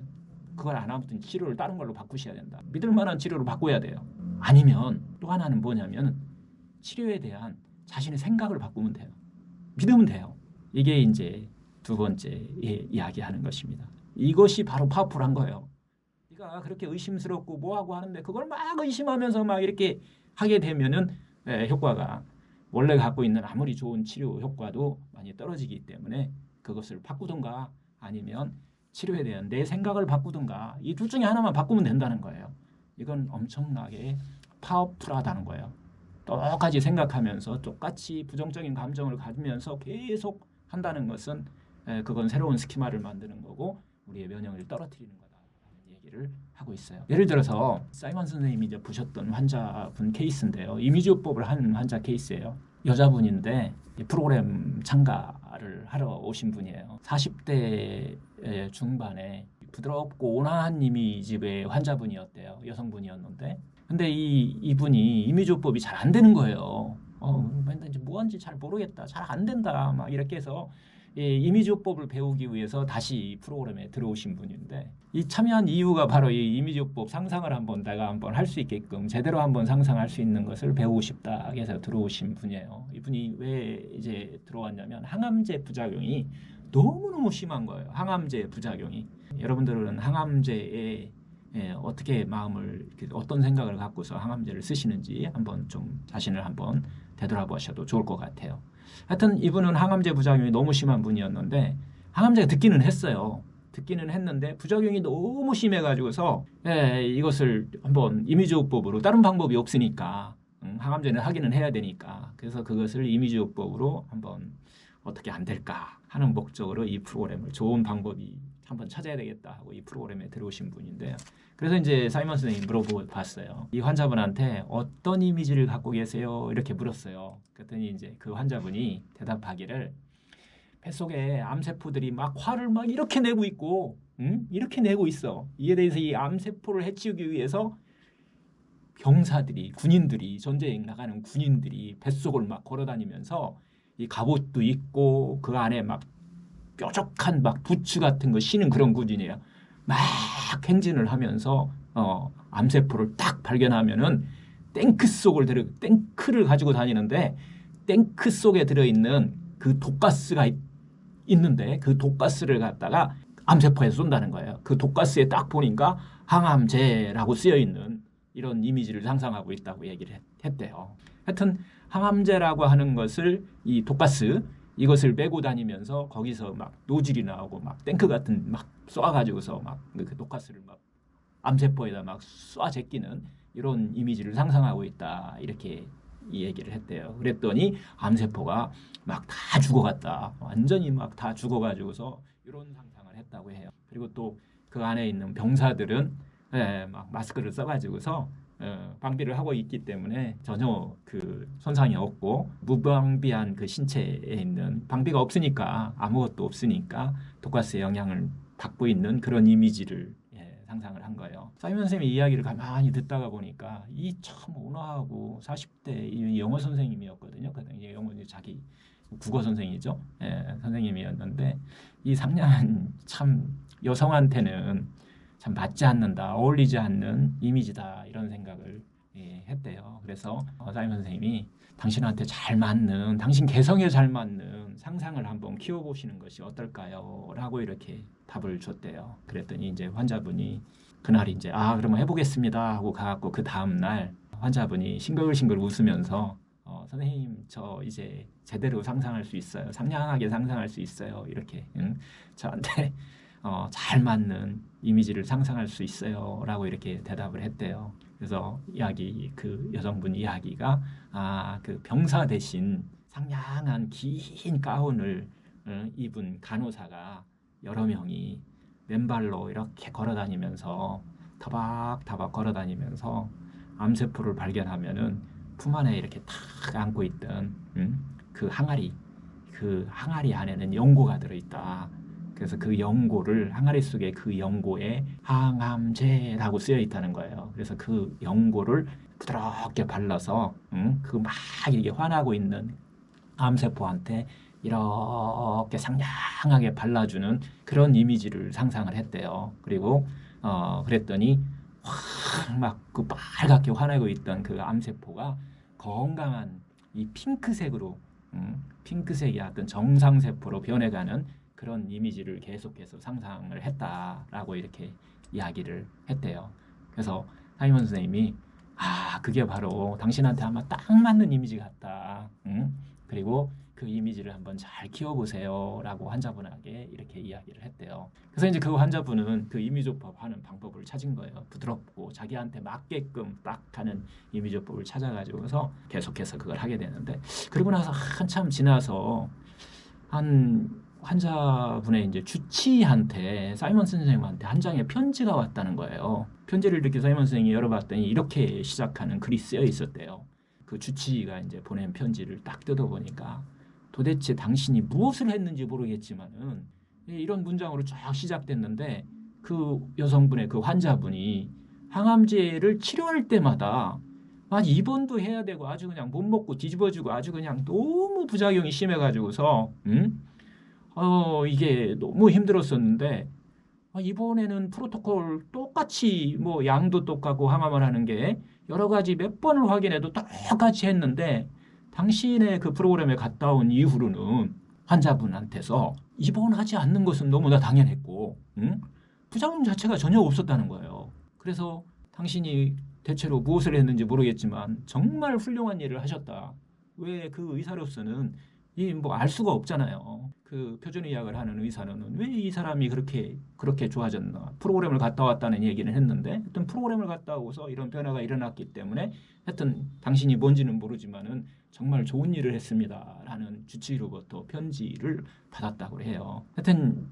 그걸 안 하면 치료를 다른 걸로 바꾸셔야 된다. 믿을 만한 치료로 바꿔야 돼요. 아니면 또 하나는 뭐냐면 치료에 대한 자신의 생각을 바꾸면 돼요. 믿으면 돼요. 이게 이제 두 번째 이야기하는 것입니다. 이것이 바로 파워풀한 거예요. 네가 그렇게 의심스럽고 뭐하고 하는데 그걸 막 의심하면서 막 이렇게 하게 되면은 효과가 원래 갖고 있는 아무리 좋은 치료 효과도 많이 떨어지기 때문에 그것을 바꾸든가 아니면 치료에 대한 내 생각을 바꾸든가 이 둘 중에 하나만 바꾸면 된다는 거예요. 이건 엄청나게 파워풀하다는 거예요. 똑같이 생각하면서 똑같이 부정적인 감정을 가지면서 계속 한다는 것은 그건 새로운 스키마를 만드는 거고 우리의 면역을 떨어뜨리는 거다라는 얘기를 하고 있어요. 예를 들어서 사이먼 선생님이 이제 보셨던 환자분 케이스인데요. 이미지요법을 하는 환자 케이스예요. 여자분인데 프로그램 참가를 하러 오신 분이에요. 40대 중반에 부드럽고 온화한 이미지의 환자분이었대요. 여성분이었는데 근데 이분이 이미지요법이 잘 안 되는 거예요. 뭐한지 잘 모르겠다. 잘 안 된다. 막 이렇게 해서 이미지요법을 배우기 위해서 다시 프로그램에 들어오신 분인데 이 참여한 이유가 바로 이 이미지요법 상상을 내가 한번 할 수 있게끔 제대로 한번 상상할 수 있는 것을 배우고 싶다 해서 들어오신 분이에요. 이분이 왜 이제 들어왔냐면 항암제 부작용이 너무너무 심한 거예요. 항암제 부작용이. 여러분들은 항암제에 어떻게 마음을 어떤 생각을 갖고서 항암제를 쓰시는지 한번 좀 자신을 한번 되돌아보셔도 좋을 것 같아요. 하여튼 이분은 항암제 부작용이 너무 심한 분이었는데 항암제가 듣기는 했어요. 듣기는 했는데 부작용이 너무 심해가지고서 이것을 한번 이미지요법으로 다른 방법이 없으니까 항암제는 하기는 해야 되니까 그래서 그것을 이미지요법으로 한번 어떻게 안 될까 하는 목적으로 이 프로그램을 좋은 방법이 한번 찾아야 되겠다 하고 이 프로그램에 들어오신 분인데요. 그래서 이제 사이먼 선생님이 물어봤어요. 이 환자분한테 어떤 이미지를 갖고 계세요? 이렇게 물었어요. 그랬더니 이제 그 환자분이 대답하기를 뱃속에 암세포들이 막 화를 막 이렇게 내고 있고 이렇게 내고 있어. 이에 대해서 이 암세포를 해치우기 위해서 병사들이 군인들이 전쟁 나가는 군인들이 뱃속을 막 걸어다니면서 이 갑옷도 입고 그 안에 막 뾰족한 막 부츠 같은 거 신은 그런 군인이에요. 막 행진을 하면서 암세포를 딱 발견하면은 탱크를 가지고 다니는데 탱크 속에 들어있는 그 독가스가 있는데 그 독가스를 갖다가 암세포에 쏜다는 거예요. 그 독가스에 딱 보니까 항암제라고 쓰여 있는 이런 이미지를 상상하고 있다고 얘기를 했대요. 하여튼 항암제라고 하는 것을 이 독가스 이것을 메고 다니면서 거기서 막 노즐이 나오고 막 탱크 같은 막 쏴가지고서 막 그 독가스를 막 암세포에다 막 쏴 제끼는 이런 이미지를 상상하고 있다 이렇게 이 얘기를 했대요. 그랬더니 암세포가 막 다 죽어갔다. 완전히 막 다 죽어가지고서 이런 상상을 했다고 해요. 그리고 또 그 안에 있는 병사들은 막 마스크를 써가지고서 방비를 하고 있기 때문에 전혀 그 손상이 없고 무방비한 그 신체에 있는 방비가 없으니까 아무것도 없으니까 독가스의 영향을 받고 있는 그런 이미지를 상상을 한 거예요. 사이먼 선생님의 이야기를 가만히 듣다가 보니까 이 참 온화하고 40대 이 영어 선생님이었거든요. 그다음에 영어 자기 국어 선생이죠. 예, 선생님이었는데 이 상냥한 참 여성한테는 참 맞지 않는다, 어울리지 않는 이미지다 이런 생각을 했대요. 그래서 사이먼 선생님이 당신한테 잘 맞는, 당신 개성에 잘 맞는 상상을 한번 키워보시는 것이 어떨까요? 라고 이렇게 답을 줬대요. 그랬더니 이제 환자분이 그날 이제 그러면 해보겠습니다 하고 가갖고 그 다음날 환자분이 싱글싱글 웃으면서 선생님 저 이제 제대로 상상할 수 있어요. 상냥하게 상상할 수 있어요. 이렇게 저한테 잘 맞는 이미지를 상상할 수 있어요. 라고 이렇게 대답을 했대요. 그래서 그 여성분 이야기가 그 병사 대신 상냥한 긴 가운을 입은 간호사가 여러 명이 맨발로 이렇게 걸어다니면서 타박타박 걸어다니면서 암세포를 발견하면은 품 안에 이렇게 탁 안고 있던 그 항아리 안에는 연고가 들어있다. 그래서 그 연고를 항아리 속에 그 연고에 항암제라고 쓰여 있다는 거예요. 그래서 그 연고를 부드럽게 발라서 그 막 이렇게 화나고 있는 암세포한테 이렇게 상냥하게 발라주는 그런 이미지를 상상을 했대요. 그리고 그랬더니 확 막 그 빨갛게 화나고 있던 그 암세포가 건강한 이 핑크색으로 핑크색의 어떤 정상세포로 변해가는 그런 이미지를 계속해서 상상을 했다라고 이렇게 이야기를 했대요. 그래서 사이먼 선생님이 그게 바로 당신한테 아마 딱 맞는 이미지 같다. 그리고 그 이미지를 한번 잘 키워보세요 라고 환자분에게 이렇게 이야기를 했대요. 그래서 이제 그 환자분은 그 이미조법 하는 방법을 찾은 거예요. 부드럽고 자기한테 맞게끔 딱 하는 이미조법을 찾아가지고서 계속해서 그걸 하게 되는데, 그러고 나서 한참 지나서 한 환자분의 이제 주치의한테 사이먼 선생님한테 한 장의 편지가 왔다는 거예요. 편지를 이렇게 사이먼 선생님이 열어봤더니 이렇게 시작하는 글이 쓰여 있었대요. 그 주치의가 이제 보낸 편지를 딱 뜯어보니까 도대체 당신이 무엇을 했는지 모르겠지만은 이런 문장으로 쫙 시작됐는데, 그 여성분의 그 환자분이 항암제를 치료할 때마다 입원도 해야 되고 아주 그냥 못 먹고 뒤집어지고 아주 그냥 너무 부작용이 심해가지고서 이게 너무 힘들었었는데 이번에는 프로토콜 똑같이 뭐 양도 똑같고 항암을 하는 게 여러 가지 몇 번을 확인해도 똑같이 했는데 당신의 그 프로그램에 갔다 온 이후로는 환자분한테서 입원하지 않는 것은 너무나 당연했고 부작용 자체가 전혀 없었다는 거예요. 그래서 당신이 대체로 무엇을 했는지 모르겠지만 정말 훌륭한 일을 하셨다. 왜 그 의사로서는 뭐 알 수가 없잖아요. 그 표준의학을 하는 의사는 왜 이 사람이 그렇게 좋아졌나. 프로그램을 갔다 왔다는 얘기는 했는데 하여튼 프로그램을 갔다 오고서 이런 변화가 일어났기 때문에 하여튼 당신이 뭔지는 모르지만은 정말 좋은 일을 했습니다라는 주치의로부터 편지를 받았다고 해요. 하여튼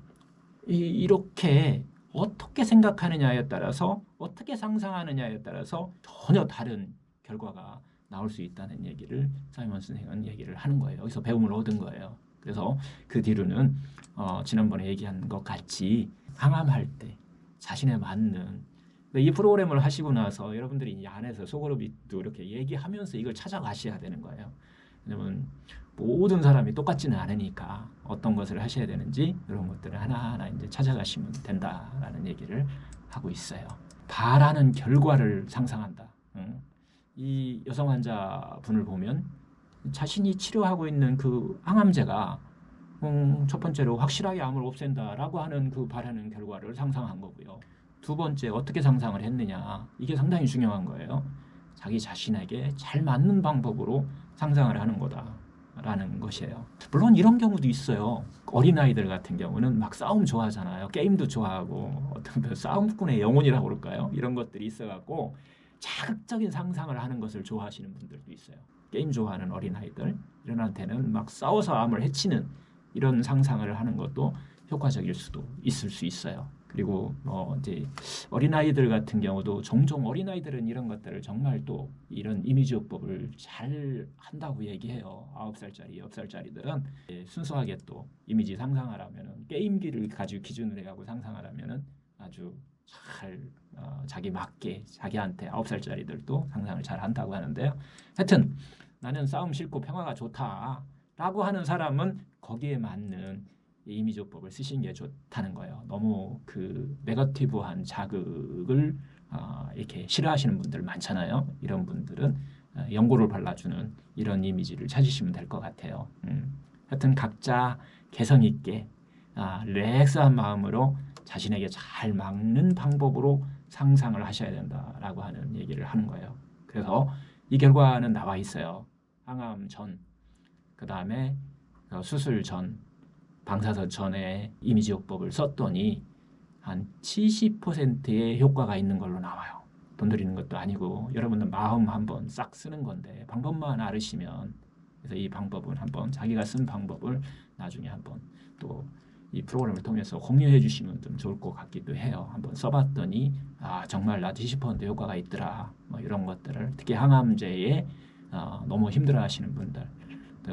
이렇게 어떻게 생각하느냐에 따라서 어떻게 상상하느냐에 따라서 전혀 다른 결과가 나올 수 있다는 얘기를 사이먼 선생은 얘기를 하는 거예요. 여기서 배움을 얻은 거예요. 그래서 그 뒤로는 지난번에 얘기한 것 같이 항암할 때 자신에 맞는 이 프로그램을 하시고 나서 여러분들이 이 안에서 속으로도 이렇게 얘기하면서 이걸 찾아가셔야 되는 거예요. 왜냐면 모든 사람이 똑같지는 않으니까 어떤 것을 하셔야 되는지 이런 것들을 하나하나 이제 찾아가시면 된다라는 얘기를 하고 있어요. 바라는 결과를 상상한다. 이 여성 환자분을 보면 자신이 치료하고 있는 그 항암제가 첫 번째로 확실하게 암을 없앤다라고 하는 그 바라는 결과를 상상한 거고요. 두 번째, 어떻게 상상을 했느냐, 이게 상당히 중요한 거예요. 자기 자신에게 잘 맞는 방법으로 상상을 하는 거다라는 것이에요. 물론 이런 경우도 있어요. 어린아이들 같은 경우는 막 싸움 좋아하잖아요. 게임도 좋아하고 어떤 싸움꾼의 영혼이라고 그럴까요? 이런 것들이 있어갖고 자극적인 상상을 하는 것을 좋아하시는 분들도 있어요. 게임 좋아하는 어린아이들, 이런 한테는 막 싸워서 암을 해치는 이런 상상을 하는 것도 효과적일 수도 있을 수 있어요. 그리고 이제 어린아이들 같은 경우도 종종 어린아이들은 이런 것들을 정말 또 이런 이미지요법을 잘 한다고 얘기해요. 9살짜리, 10살짜리들은 순수하게 또 이미지 상상하라면은 게임기를 가지고 기준으로 해가지고 상상하라면은 아주 잘 자기 맞게 자기한테 9살짜리들도 상상을 잘 한다고 하는데요. 하여튼 나는 싸움 싫고 평화가 좋다라고 하는 사람은 거기에 맞는 이미지요법을 쓰시는 게 좋다는 거예요. 너무 그 네거티브한 자극을 이렇게 싫어하시는 분들 많잖아요. 이런 분들은 연고를 발라주는 이런 이미지를 찾으시면 될 것 같아요. 하여튼 각자 개성 있게 릴렉스한 마음으로 자신에게 잘 맞는 방법으로 상상을 하셔야 된다라고 하는 얘기를 하는 거예요. 그래서 이 결과는 나와 있어요. 항암 전, 그 다음에 수술 전, 방사선 전에 이미지요법을 썼더니 한 70%의 효과가 있는 걸로 나와요. 돈 들이는 것도 아니고 여러분들 마음 한번 싹 쓰는 건데 방법만 알으시면, 그래서 이 방법은 한번 자기가 쓴 방법을 나중에 한번 또 이 프로그램을 통해서 공유해 주시면 좀 좋을 것 같기도 해요. 한번 써봤더니 정말 나도 70% 효과가 있더라. 뭐 이런 것들을 특히 항암제에 너무 힘들어하시는 분들,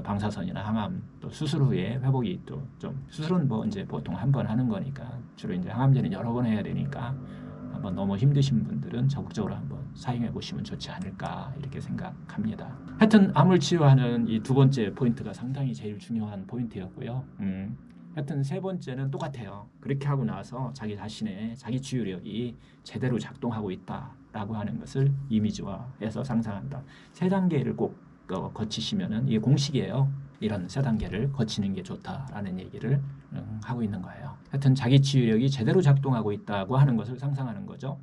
방사선이나 항암 또 수술 후에 회복이 또 좀, 수술은 뭐 이제 보통 한 번 하는 거니까 주로 이제 항암제는 여러 번 해야 되니까 한번 너무 힘드신 분들은 적극적으로 한번 사용해 보시면 좋지 않을까 이렇게 생각합니다. 하여튼 암을 치유하는 이 두 번째 포인트가 상당히 제일 중요한 포인트였고요. 하여튼 세 번째는 똑같아요. 그렇게 하고 나서 자기 자신의 자기 치유력이 제대로 작동하고 있다라고 하는 것을 이미지화해서 상상한다. 세 단계를 꼭 거치시면은 이게 공식이에요. 이런 세 단계를 거치는 게 좋다라는 얘기를 하고 있는 거예요. 하여튼 자기 치유력이 제대로 작동하고 있다고 하는 것을 상상하는 거죠.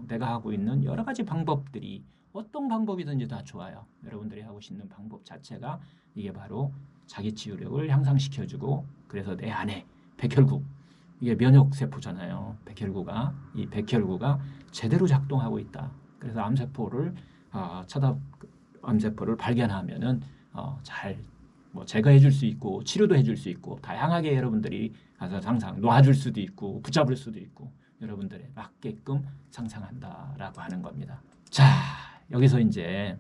내가 하고 있는 여러 가지 방법들이 어떤 방법이든지 다 좋아요. 여러분들이 하고 있는 방법 자체가 이게 바로 자기 치유력을 향상시켜주고, 그래서 내 안에 백혈구, 이게 면역세포잖아요. 이 백혈구가 제대로 작동하고 있다. 그래서 암세포를 암세포를 발견하면은 잘 뭐 제거해 줄 수 있고 치료도 해줄 수 있고 다양하게 여러분들이 가서 항상 놔줄 수도 있고 붙잡을 수도 있고 여러분들에 맞게끔 상상한다라고 하는 겁니다. 자, 여기서 이제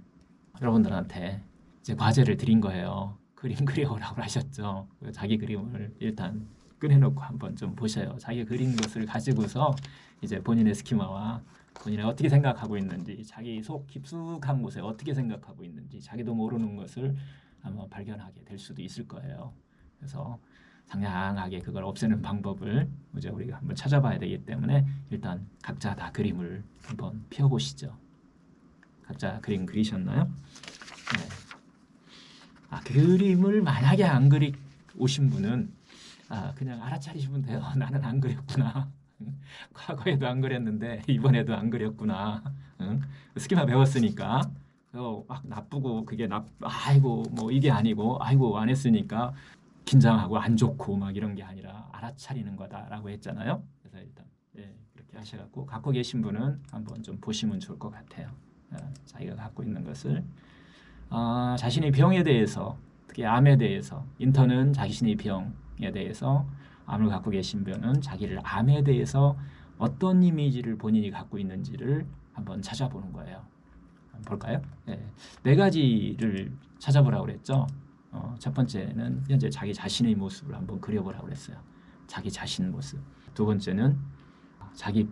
여러분들한테 이제 과제를 드린 거예요. 그림 그려오라고 하셨죠. 자기 그림을 일단 꺼내놓고 한번 좀 보셔요. 자기 그린 것을 가지고서 이제 본인의 스키마와 본인이 어떻게 생각하고 있는지, 자기 속 깊숙한 곳에 어떻게 생각하고 있는지 자기도 모르는 것을 아마 발견하게 될 수도 있을 거예요. 그래서 상냥하게 그걸 없애는 방법을 이제 우리가 한번 찾아봐야 되기 때문에 일단 각자 다 그림을 한번 펴보시죠. 각자 그림 그리셨나요? 네. 그림을 만약에 안 그리 오신 분은 그냥 알아차리시면 돼요. 나는 안 그렸구나. 과거에도 안 그렸는데 이번에도 안 그렸구나. 스키마 배웠으니까 막 나쁘고 그게 아이고 뭐 이게 아니고 아이고 안 했으니까 긴장하고 안 좋고 막 이런 게 아니라 알아차리는 거다라고 했잖아요. 그래서 일단 이렇게 하셔갖고 갖고 계신 분은 한번 좀 보시면 좋을 것 같아요. 자기가 갖고 있는 것을 자신의 병에 대해서, 특히 암에 대해서, 인턴은 자신의 병에 대해서, 암을 갖고 계신 분은 자기를 암에 대해서 어떤 이미지를 본인이 갖고 있는지를 한번 찾아보는 거예요. 볼까요? 네 가지를 찾아보라고 그랬죠. 첫 번째는 현재 자기 자신의 모습을 한번 그려보라고 그랬어요. 자기 자신 모습. 두 번째는 자기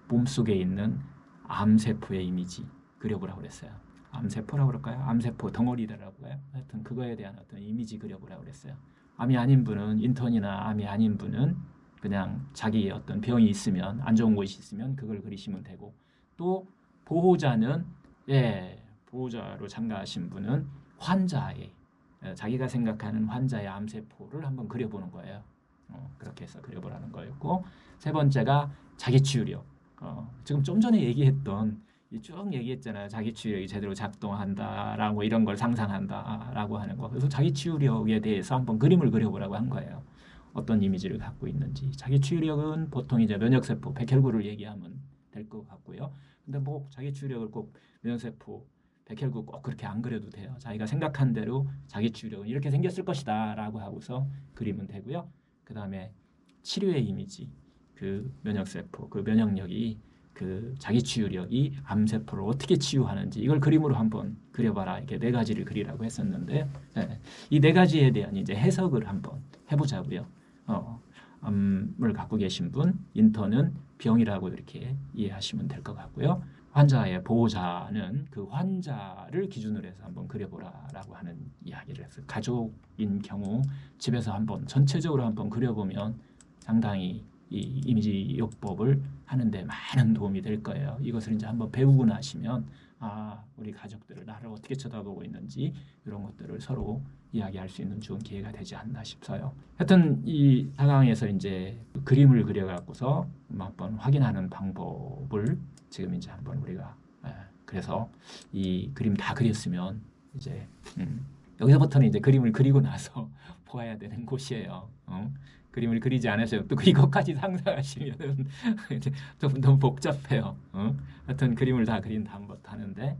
몸속에 있는 암세포의 이미지 그려보라고 그랬어요. 암세포라고 그럴까요? 암세포 덩어리라고 해요. 하여튼 그거에 대한 어떤 이미지 그려보라고 그랬어요. 암이 아닌 분은, 인턴이나 암이 아닌 분은 그냥 자기의 어떤 병이 있으면, 안 좋은 것이 있으면 그걸 그리시면 되고, 또 보호자는 보호자로 참가하신 분은 환자의, 자기가 생각하는 환자의 암세포를 한번 그려보는 거예요. 그렇게 해서 그려보라는 거였고, 세 번째가 자기 치유력. 지금 좀 전에 얘기했던 쭉 얘기했잖아요. 자기 치유력이 제대로 작동한다라고 이런 걸 상상한다라고 하는 거. 그래서 자기 치유력에 대해서 한번 그림을 그려보라고 한 거예요. 어떤 이미지를 갖고 있는지. 자기 치유력은 보통 이제 면역세포, 백혈구를 얘기하면 될 것 같고요. 근데 뭐 자기 치유력을 꼭 면역세포, 백혈구 꼭 그렇게 안 그려도 돼요. 자기가 생각한 대로 자기 치유력은 이렇게 생겼을 것이다라고 하고서 그리면 되고요. 그 다음에 치료의 이미지, 그 면역세포, 그 면역력이, 그 자기 치유력이 암세포를 어떻게 치유하는지 이걸 그림으로 한번 그려봐라. 이렇게 네 가지를 그리라고 했었는데, 이 네 가지에 대한 이제 해석을 한번 해보자고요. 암을 갖고 계신 분, 인턴은 병이라고 이렇게 이해하시면 될 것 같고요. 환자의 보호자는 그 환자를 기준으로 해서 한번 그려보라라고 하는 이야기를 해서 가족인 경우 집에서 한번 전체적으로 한번 그려보면 상당히 이 이미지 요법을 하는데 많은 도움이 될 거예요. 이것을 이제 한번 배우고 나시면 우리 가족들을 나를 어떻게 쳐다보고 있는지 이런 것들을 서로 이야기할 수 있는 좋은 기회가 되지 않나 싶어요. 하여튼 이 상황에서 이제 그림을 그려갖고서 한번 확인하는 방법을 지금 이제 한번 우리가 그래서 이 그림 다 그렸으면 이제 여기서부터는 이제 그림을 그리고 나서 보아야 되는 곳이에요. 그림을 그리지 않으셔도 또 이것까지 상상하시면은 좀 너무 복잡해요. 하여튼 그림을 다 그린 다음부터 하는데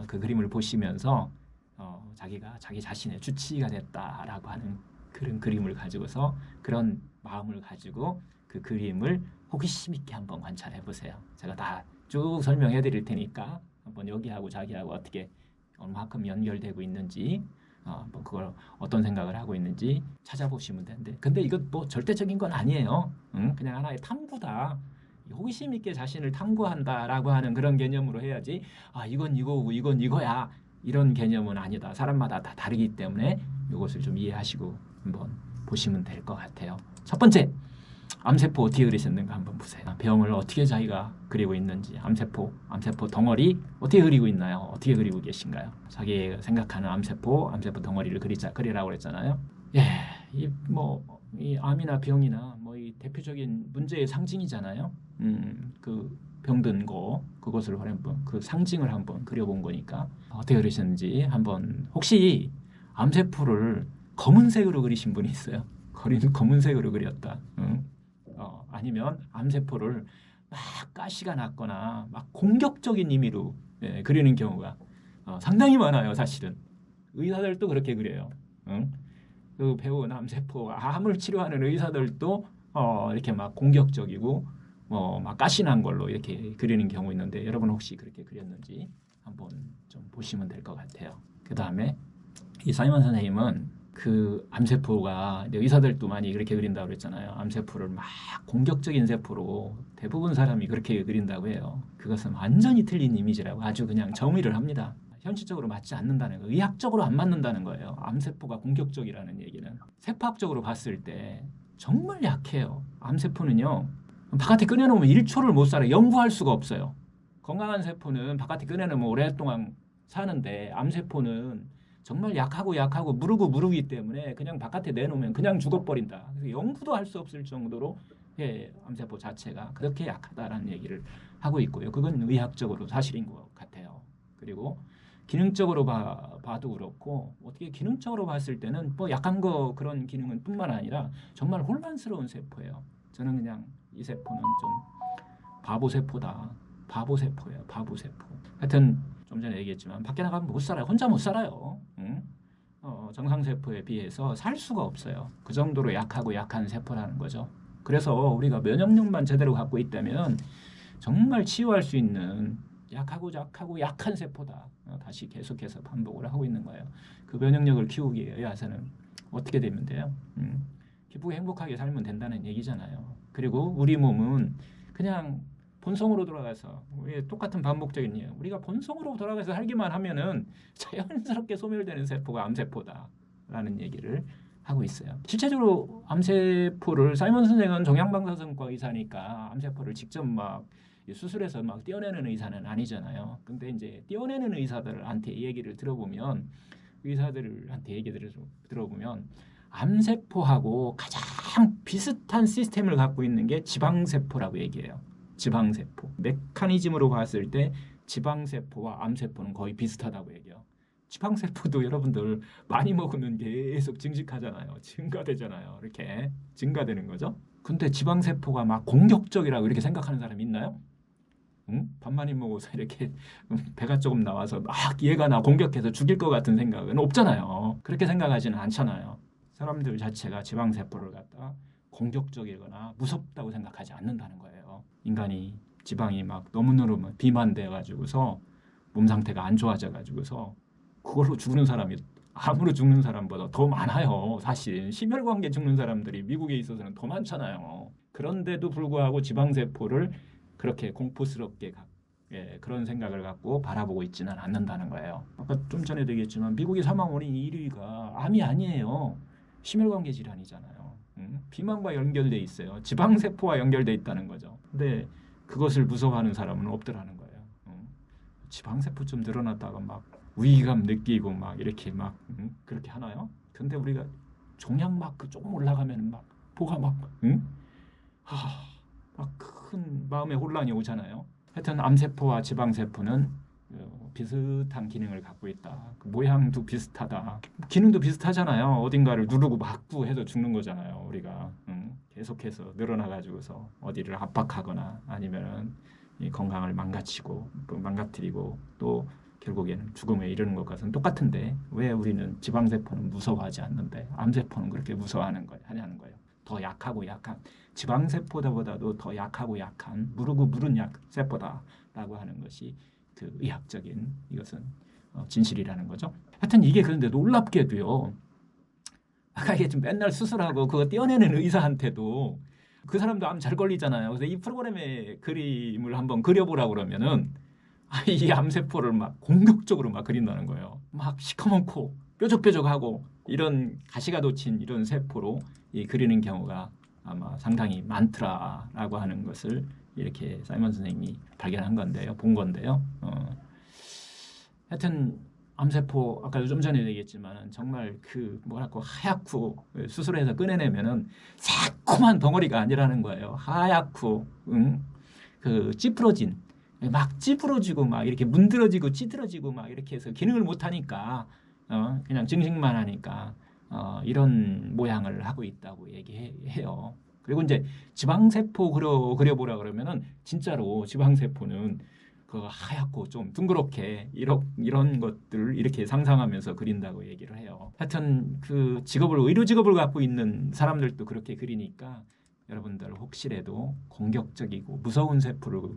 그 그림을 보시면서 자기가 자기 자신의 주치의가 됐다라고 하는 그런 그림을 가지고서 그런 마음을 가지고 그 그림을 호기심 있게 한번 관찰해 보세요. 제가 다 쭉 설명해 드릴 테니까 한번 여기하고 자기하고 어떻게 얼마만큼 연결되고 있는지 뭐 그걸 어떤 생각을 하고 있는지 찾아보시면 되는데 근데 이거 뭐 절대적인 건 아니에요. 그냥 하나의 탐구다. 호기심 있게 자신을 탐구한다라고 하는 그런 개념으로 해야지 이건 이거고 이건 이거야 이런 개념은 아니다. 사람마다 다 다르기 때문에 이것을 좀 이해하시고 한번 보시면 될 것 같아요. 첫 번째, 암세포 어떻게 그리셨는가 한번 보세요. 병을 어떻게 자기가 그리고 있는지 암세포 덩어리 어떻게 그리고 있나요? 어떻게 그리고 계신가요? 자기가 생각하는 암세포 덩어리를 그리라고 그랬잖아요. 이 암이나 병이나 뭐 이 대표적인 문제의 상징이잖아요. 그 병든 거 그것을 한번 그 상징을 한번 그려본 거니까 어떻게 그리셨는지 한번 혹시 암세포를 검은색으로 그리신 분이 있어요? 검은색으로 그렸다. 아니면 암세포를 막 가시가 났거나 막 공격적인 의미로 그리는 경우가 상당히 많아요. 사실은 의사들도 그렇게 그려요. 그 배운 암세포 암을 치료하는 의사들도 이렇게 막 공격적이고 막 가시난 걸로 이렇게 그리는 경우 있는데 여러분 혹시 그렇게 그렸는지 한번 좀 보시면 될 것 같아요. 그 다음에 이 사이먼 선생님은 그 암세포가 의사들도 많이 그렇게 그린다고 그랬잖아요. 암세포를 막 공격적인 세포로 대부분 사람이 그렇게 그린다고 해요. 그것은 완전히 틀린 이미지라고 아주 그냥 정의를 합니다. 현실적으로 맞지 않는다는 거, 의학적으로 안 맞는다는 거예요. 암세포가 공격적이라는 얘기는 세포학적으로 봤을 때 정말 약해요. 암세포는요. 바깥에 꺼내놓으면 1초를 못 살아요. 연구할 수가 없어요. 건강한 세포는 바깥에 꺼내놓으면 오랫동안 사는데 암세포는 정말 약하고 무르기 때문에 그냥 바깥에 내놓으면 그냥 죽어버린다. 그래서 연구도 할 수 없을 정도로 암세포 자체가 그렇게 약하다라는 얘기를 하고 있고요. 그건 의학적으로 사실인 것 같아요. 그리고 기능적으로 봐도 그렇고 어떻게 기능적으로 봤을 때는 뭐 약한 거 그런 기능은 뿐만 아니라 정말 혼란스러운 세포예요. 저는 그냥 이 세포는 좀 바보세포다. 바보세포예요. 바보세포. 하여튼 좀 전에 얘기했지만 밖에 나가면 못 살아요. 혼자 못 살아요. 정상세포에 비해서 살 수가 없어요. 그 정도로 약한 세포라는 거죠. 그래서 우리가 면역력만 제대로 갖고 있다면 정말 치유할 수 있는 약한 세포다. 다시 계속해서 반복을 하고 있는 거예요. 그 면역력을 키우기 위해서는 어떻게 되면 돼요? 기쁘고 행복하게 살면 된다는 얘기잖아요. 그리고 우리 몸은 그냥 본성으로 돌아가서 똑같은 반복적인 이유. 우리가 본성으로 돌아가서 살기만 하면은 자연스럽게 소멸되는 세포가 암세포다라는 얘기를 하고 있어요. 실제적으로 암세포를 사이먼 선생은 종양방사선과 의사니까 암세포를 직접 막 수술해서 막 떼어내는 의사는 아니잖아요. 근데 이제 떼어내는 의사들한테 얘기를 들어보면 암세포하고 가장 비슷한 시스템을 갖고 있는 게 지방세포라고 얘기해요. 지방세포. 메커니즘으로 봤을 때 지방세포와 암세포는 거의 비슷하다고 얘기해요. 지방세포도 여러분들 많이 먹으면 계속 증식하잖아요. 증가되잖아요. 이렇게 증가되는 거죠. 근데 지방세포가 막 공격적이라고 이렇게 생각하는 사람이 있나요? 밥 많이 먹어서 이렇게 배가 조금 나와서 막 얘가 나 공격해서 죽일 것 같은 생각은 없잖아요. 그렇게 생각하지는 않잖아요. 사람들 자체가 지방세포를 갖다 공격적이거나 무섭다고 생각하지 않는다는 거예요. 인간이 지방이 막 너무너무 비만돼 가지고서 몸 상태가 안 좋아져 가지고서 그걸로 죽는 사람이 암으로 죽는 사람보다 더 많아요. 사실 심혈관계 죽는 사람들이 미국에 있어서는 더 많잖아요. 그런데도 불구하고 지방세포를 그렇게 공포스럽게 그런 생각을 갖고 바라보고 있지는 않는다는 거예요. 아까 좀 전에도 얘기했지만 미국의 사망 원인 1위가 암이 아니에요. 심혈관계 질환이잖아요. 비만과 연결돼 있어요. 지방세포와 연결돼 있다는 거죠. 근데 그것을 무서워하는 사람은 없더라는 거예요. 지방세포 좀 늘어났다가 막 위기감 느끼고 막 이렇게 막 그렇게 하나요? 근데 우리가 종양 마크 조금 올라가면 막 뭐가 막 큰 마음의 혼란이 오잖아요. 하여튼 암세포와 지방세포는 비슷한 기능을 갖고 있다. 그 모양도 비슷하다. 기능도 비슷하잖아요. 어딘가를 누르고 막고 해서 죽는 거잖아요. 우리가 계속해서 늘어나가지고서 어디를 압박하거나 아니면은 이 건강을 망가뜨리고 또 결국에는 죽음에 이르는 것과는 똑같은데 왜 우리는 지방세포는 무서워하지 않는데 암세포는 그렇게 무서워하는 하냐는 거예요. 더 약하고 약한 지방세포보다도 더 약하고 약한 무르고 무른 세포다라고 하는 것이 그 의학적인 이것은 진실이라는 거죠. 하여튼 이게 그런데 놀랍게도요. 아까 이게 좀 맨날 수술하고 그거 떼어내는 의사한테도 그 사람도 암 잘 걸리잖아요. 그래서 이 프로그램의 그림을 한번 그려보라고 그러면은 이 암세포를 막 공격적으로 막 그린다는 거예요. 막 시커멓고 뾰족뾰족하고 이런 가시가 돋친 이런 세포로 그리는 경우가 아마 상당히 많더라라고 하는 것을 이렇게 사이먼 선생님이 발견한 건데요, 본 건데요. 하여튼 암세포 아까도 좀 전에 얘기했지만 정말 그 뭐랄까 하얗고 수술해서 꺼내내면은 새콤한 덩어리가 아니라는 거예요. 하얗고 그 찌푸러진 막 찌푸러지고 막 이렇게 문드러지고 찌들어지고 막 이렇게 해서 기능을 못 하니까 그냥 증식만 하니까 이런 모양을 하고 있다고 얘기해요. 그리고 이제 지방세포 그려보라 그러면은 진짜로 지방세포는 그 하얗고 좀 둥그렇게 이런 것들을 이렇게 상상하면서 그린다고 얘기를 해요. 하여튼 그 의료 직업을 갖고 있는 사람들도 그렇게 그리니까 여러분들 혹시라도 공격적이고 무서운 세포를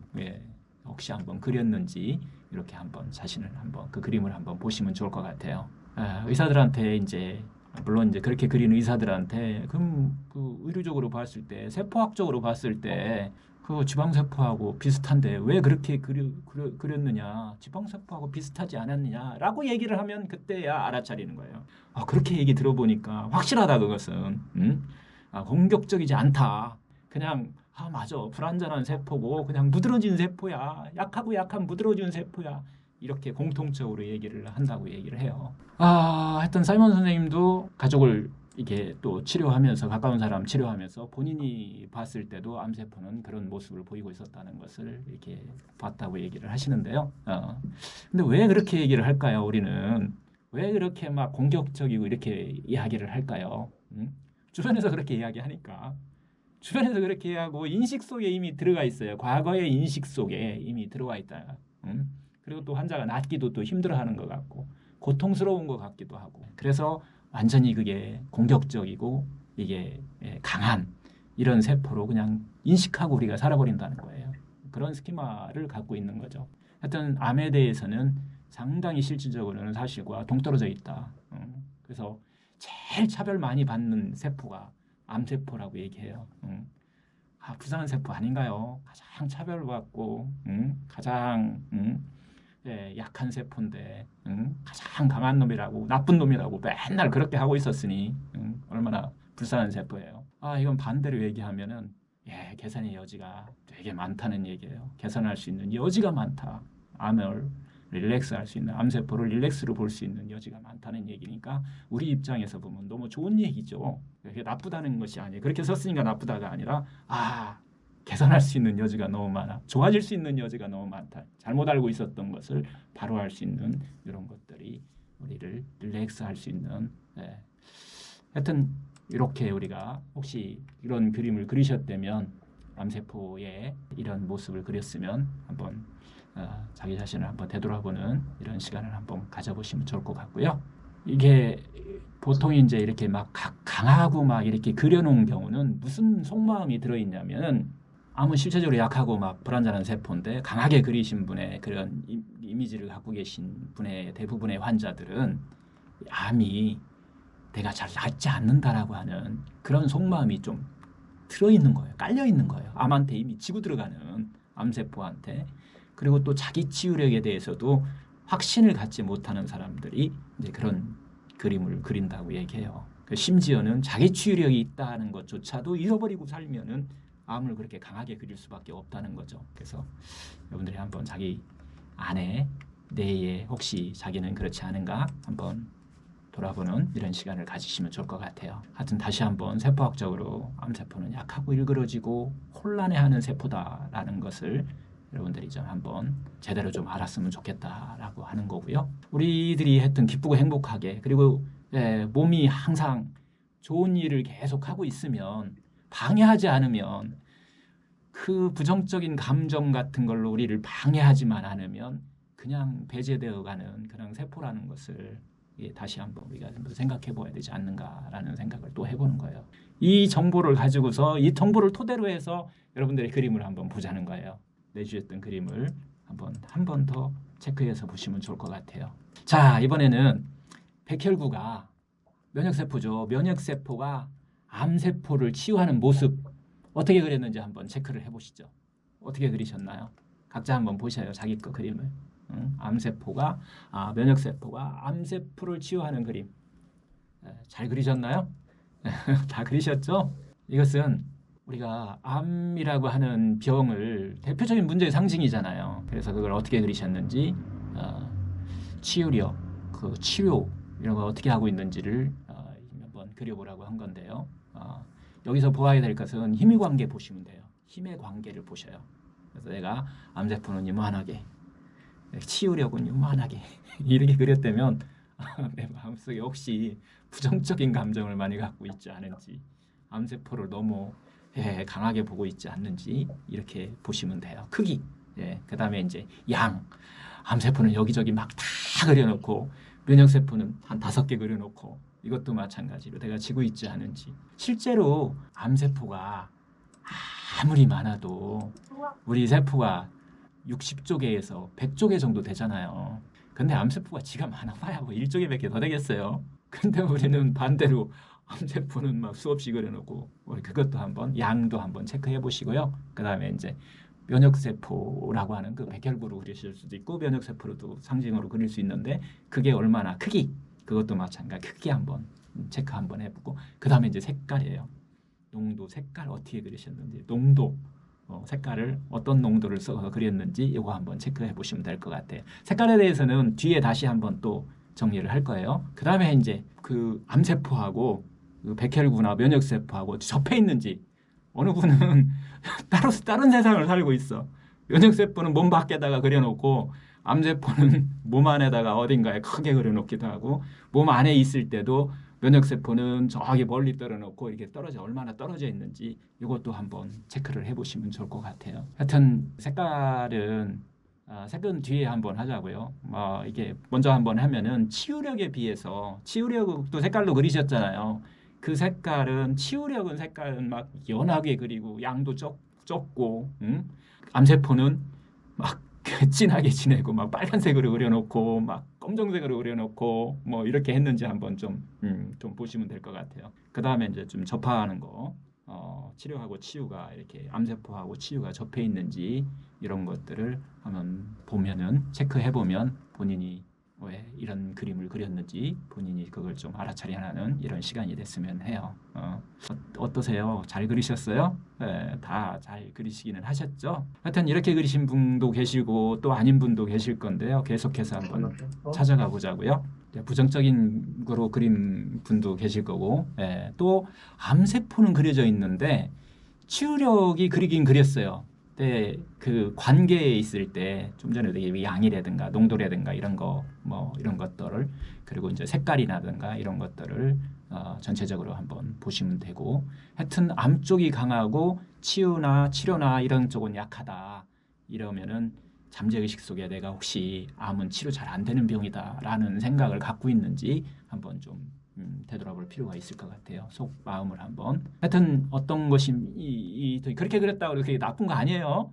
혹시 한번 그렸는지 이렇게 한번 자신을 한번 그 그림을 한번 보시면 좋을 것 같아요. 의사들한테 이제 물론 이제 그렇게 그리는 의사들한테 그럼 그 의료적으로 봤을 때 세포학적으로 봤을 때 그 지방세포하고 비슷한데 왜 그렇게 그렸느냐 지방세포하고 비슷하지 않았느냐라고 얘기를 하면 그때야 알아차리는 거예요. 그렇게 얘기 들어보니까 확실하다 그것은 공격적이지 않다. 그냥 맞아 불완전한 세포고 그냥 무드러진 세포야 약하고 약한 무드러진 세포야 이렇게 공통적으로 얘기를 한다고 얘기를 해요. 하여튼 사이먼 선생님도 가족을 이게 또 치료하면서 가까운 사람 치료하면서 본인이 봤을 때도 암세포는 그런 모습을 보이고 있었다는 것을 이렇게 봤다고 얘기를 하시는데요. 근데 왜 그렇게 얘기를 할까요? 우리는 왜 그렇게 막 공격적이고 이렇게 이야기를 할까요? 주변에서 그렇게 이야기하니까 주변에서 그렇게 하고 인식 속에 이미 들어가 있어요. 과거의 인식 속에 이미 들어와 있다. 그리고 또 환자가 낫기도 또 힘들어하는 것 같고 고통스러운 것 같기도 하고 그래서 완전히 그게 공격적이고 이게 강한 이런 세포로 그냥 인식하고 우리가 살아버린다는 거예요. 그런 스키마를 갖고 있는 거죠. 하여튼 암에 대해서는 상당히 실질적으로는 사실과 동떨어져 있다. 그래서 제일 차별 많이 받는 세포가 암세포라고 얘기해요. 불쌍한 세포 아닌가요? 가장 차별받고 가장 약한 세포인데 가장 강한 놈이라고 나쁜 놈이라고 맨날 그렇게 하고 있었으니 얼마나 불쌍한 세포예요. 이건 반대로 얘기하면은 개선의 여지가 되게 많다는 얘기예요. 개선할 수 있는 여지가 많다. 암을 릴렉스할 수 있는 암세포를 릴렉스로 볼 수 있는 여지가 많다는 얘기니까 우리 입장에서 보면 너무 좋은 얘기죠. 그게 나쁘다는 것이 아니에요. 그렇게 썼으니까 나쁘다가 아니라 개선할 수 있는 여지가 너무 많아. 좋아질 수 있는 여지가 너무 많다. 잘못 알고 있었던 것을 바로 할 수 있는 이런 것들이 우리를 릴렉스할 수 있는 하여튼 이렇게 우리가 혹시 이런 그림을 그리셨다면 암세포의 이런 모습을 그렸으면 한번 자기 자신을 한번 되돌아보는 이런 시간을 한번 가져보시면 좋을 것 같고요. 이게 보통 이제 이렇게 막 강하고 막 이렇게 그려놓은 경우는 무슨 속마음이 들어있냐면 암은 실제적으로 약하고 막 불완전한 세포인데 강하게 그리신 분의 그런 이미지를 갖고 계신 분의 대부분의 환자들은 암이 내가 잘 낫지 않는다라고 하는 그런 속마음이 좀 들어있는 거예요. 깔려있는 거예요. 암한테 이미 지고 들어가는 암세포한테. 그리고 또 자기 치유력에 대해서도 확신을 갖지 못하는 사람들이 이제 그런 그림을 그린다고 얘기해요. 심지어는 자기 치유력이 있다는 것조차도 잃어버리고 살면은 암을 그렇게 강하게 그릴 수밖에 없다는 거죠. 그래서 여러분들이 한번 자기 안에 내에 혹시 자기는 그렇지 않은가 한번 돌아보는 이런 시간을 가지시면 좋을 것 같아요. 하여튼 다시 한번 세포학적으로 암세포는 약하고 일그러지고 혼란해하는 세포다라는 것을 여러분들이 좀 한번 제대로 좀 알았으면 좋겠다라고 하는 거고요. 우리들이 했던 기쁘고 행복하게 그리고 몸이 항상 좋은 일을 계속하고 있으면 방해하지 않으면 그 부정적인 감정 같은 걸로 우리를 방해하지만 않으면 그냥 배제되어 가는 그런 세포라는 것을 다시 한번 우리가 생각해 봐야 되지 않는가라는 생각을 또 해보는 거예요. 이 정보를 가지고서 이 정보를 토대로 해서 여러분들의 그림을 한번 보자는 거예요. 내주셨던 그림을 한 번 더 체크해서 보시면 좋을 것 같아요. 자, 이번에는 백혈구가 면역세포죠. 면역세포가 암세포를 치유하는 모습 어떻게 그렸는지 한번 체크를 해보시죠. 어떻게 그리셨나요? 각자 한번 보셔요. 자기 거 그림을. 암세포가 면역세포가 암세포를 치유하는 그림. 잘 그리셨나요? 다 그리셨죠? 이것은 우리가 암이라고 하는 병을 대표적인 문제의 상징이잖아요. 그래서 그걸 어떻게 그리셨는지 치유력, 그 치료 이런 거 어떻게 하고 있는지를 한번 그려보라고 한 건데요. 여기서 보아야 될 것은 힘의 관계 보시면 돼요. 힘의 관계를 보셔요. 그래서 내가 암세포는 이만하게 치유력은 이만하게 이렇게 그렸다면 내 마음속에 혹시 부정적인 감정을 많이 갖고 있지 않은지 암세포를 너무 강하게 보고 있지 않는지 이렇게 보시면 돼요. 크기. 그 다음에 이제 양. 암세포는 여기저기 막 다 그려놓고 면역세포는 한 5개 그려놓고 이것도 마찬가지로 내가 지고 있지 않은지. 실제로 암세포가 아무리 많아도 우리 세포가 60조 개에서 100조 개 정도 되잖아요. 근데 암세포가 지가 많아봐야 뭐 1조 개밖에 더 되겠어요. 근데 우리는 반대로 암세포는 막 수없이 그려놓고 그것도 한번 양도 한번 체크해 보시고요. 그 다음에 이제 면역세포라고 하는 그 백혈구로 그리실 수도 있고 면역세포로도 상징으로 그릴 수 있는데 그게 얼마나 크기 그것도 마찬가지 크기 한번 체크 한번 해보고 그 다음에 이제 색깔이에요. 농도 색깔 어떻게 그리셨는지 농도 색깔을 어떤 농도를 써서 그렸는지 이거 한번 체크해 보시면 될 것 같아요. 색깔에 대해서는 뒤에 다시 한번 또 정리를 할 거예요. 그 다음에 이제 그 암세포하고 그 백혈구나 면역세포하고 접해 있는지 어느 분은 다른 세상을 살고 있어. 면역세포는 몸 밖에다가 그려놓고 암세포는 몸 안에다가 어딘가에 크게 그려놓기도 하고 몸 안에 있을 때도 면역세포는 저기 멀리 떨어놓고 이렇게 얼마나 떨어져 있는지 이것도 한번 체크를 해보시면 좋을 것 같아요. 하여튼 색깔은 뒤에 한번 하자고요. 이게 먼저 한번 하면은 치유력에 비해서 치유력도 색깔로 그리셨잖아요. 그 색깔은 색깔은 막 연하게 그리고 양도 적고 암세포는 막 진하게 지내고 막 빨간색으로 그려놓고 막 검정색으로 그려놓고 뭐 이렇게 했는지 한번 좀 보시면 될 것 같아요. 그 다음에 이제 좀 접하는 거 치료하고 치유가 이렇게 암세포하고 치유가 접해 있는지 이런 것들을 한번 보면은 체크해 보면 본인이 왜 이런 그림을 그렸는지 본인이 그걸 좀 알아차리하는 이런 시간이 됐으면 해요. 어떠세요? 잘 그리셨어요? 네, 다 잘 그리시기는 하셨죠? 하여튼 이렇게 그리신 분도 계시고 또 아닌 분도 계실 건데요. 계속해서 한번 찾아가 보자고요. 부정적인 거로 그린 분도 계실 거고 또 암세포는 그려져 있는데 치유력이 그리긴 그렸어요. 그 관계에 있을 때 좀 전에 되게 양이라든가 농도라든가 이런 거 이런 것들을 그리고 이제 색깔이라든가 이런 것들을 전체적으로 한번 보시면 되고 하여튼 암 쪽이 강하고 치유나 치료나 이런 쪽은 약하다 이러면은 잠재의식 속에 내가 혹시 암은 치료 잘 안 되는 병이다라는 생각을 갖고 있는지 한번 좀 되돌아볼 필요가 있을 것 같아요. 속 마음을 한번. 하여튼 어떤 것이 그렇게 그랬다고 그렇게 나쁜 거 아니에요.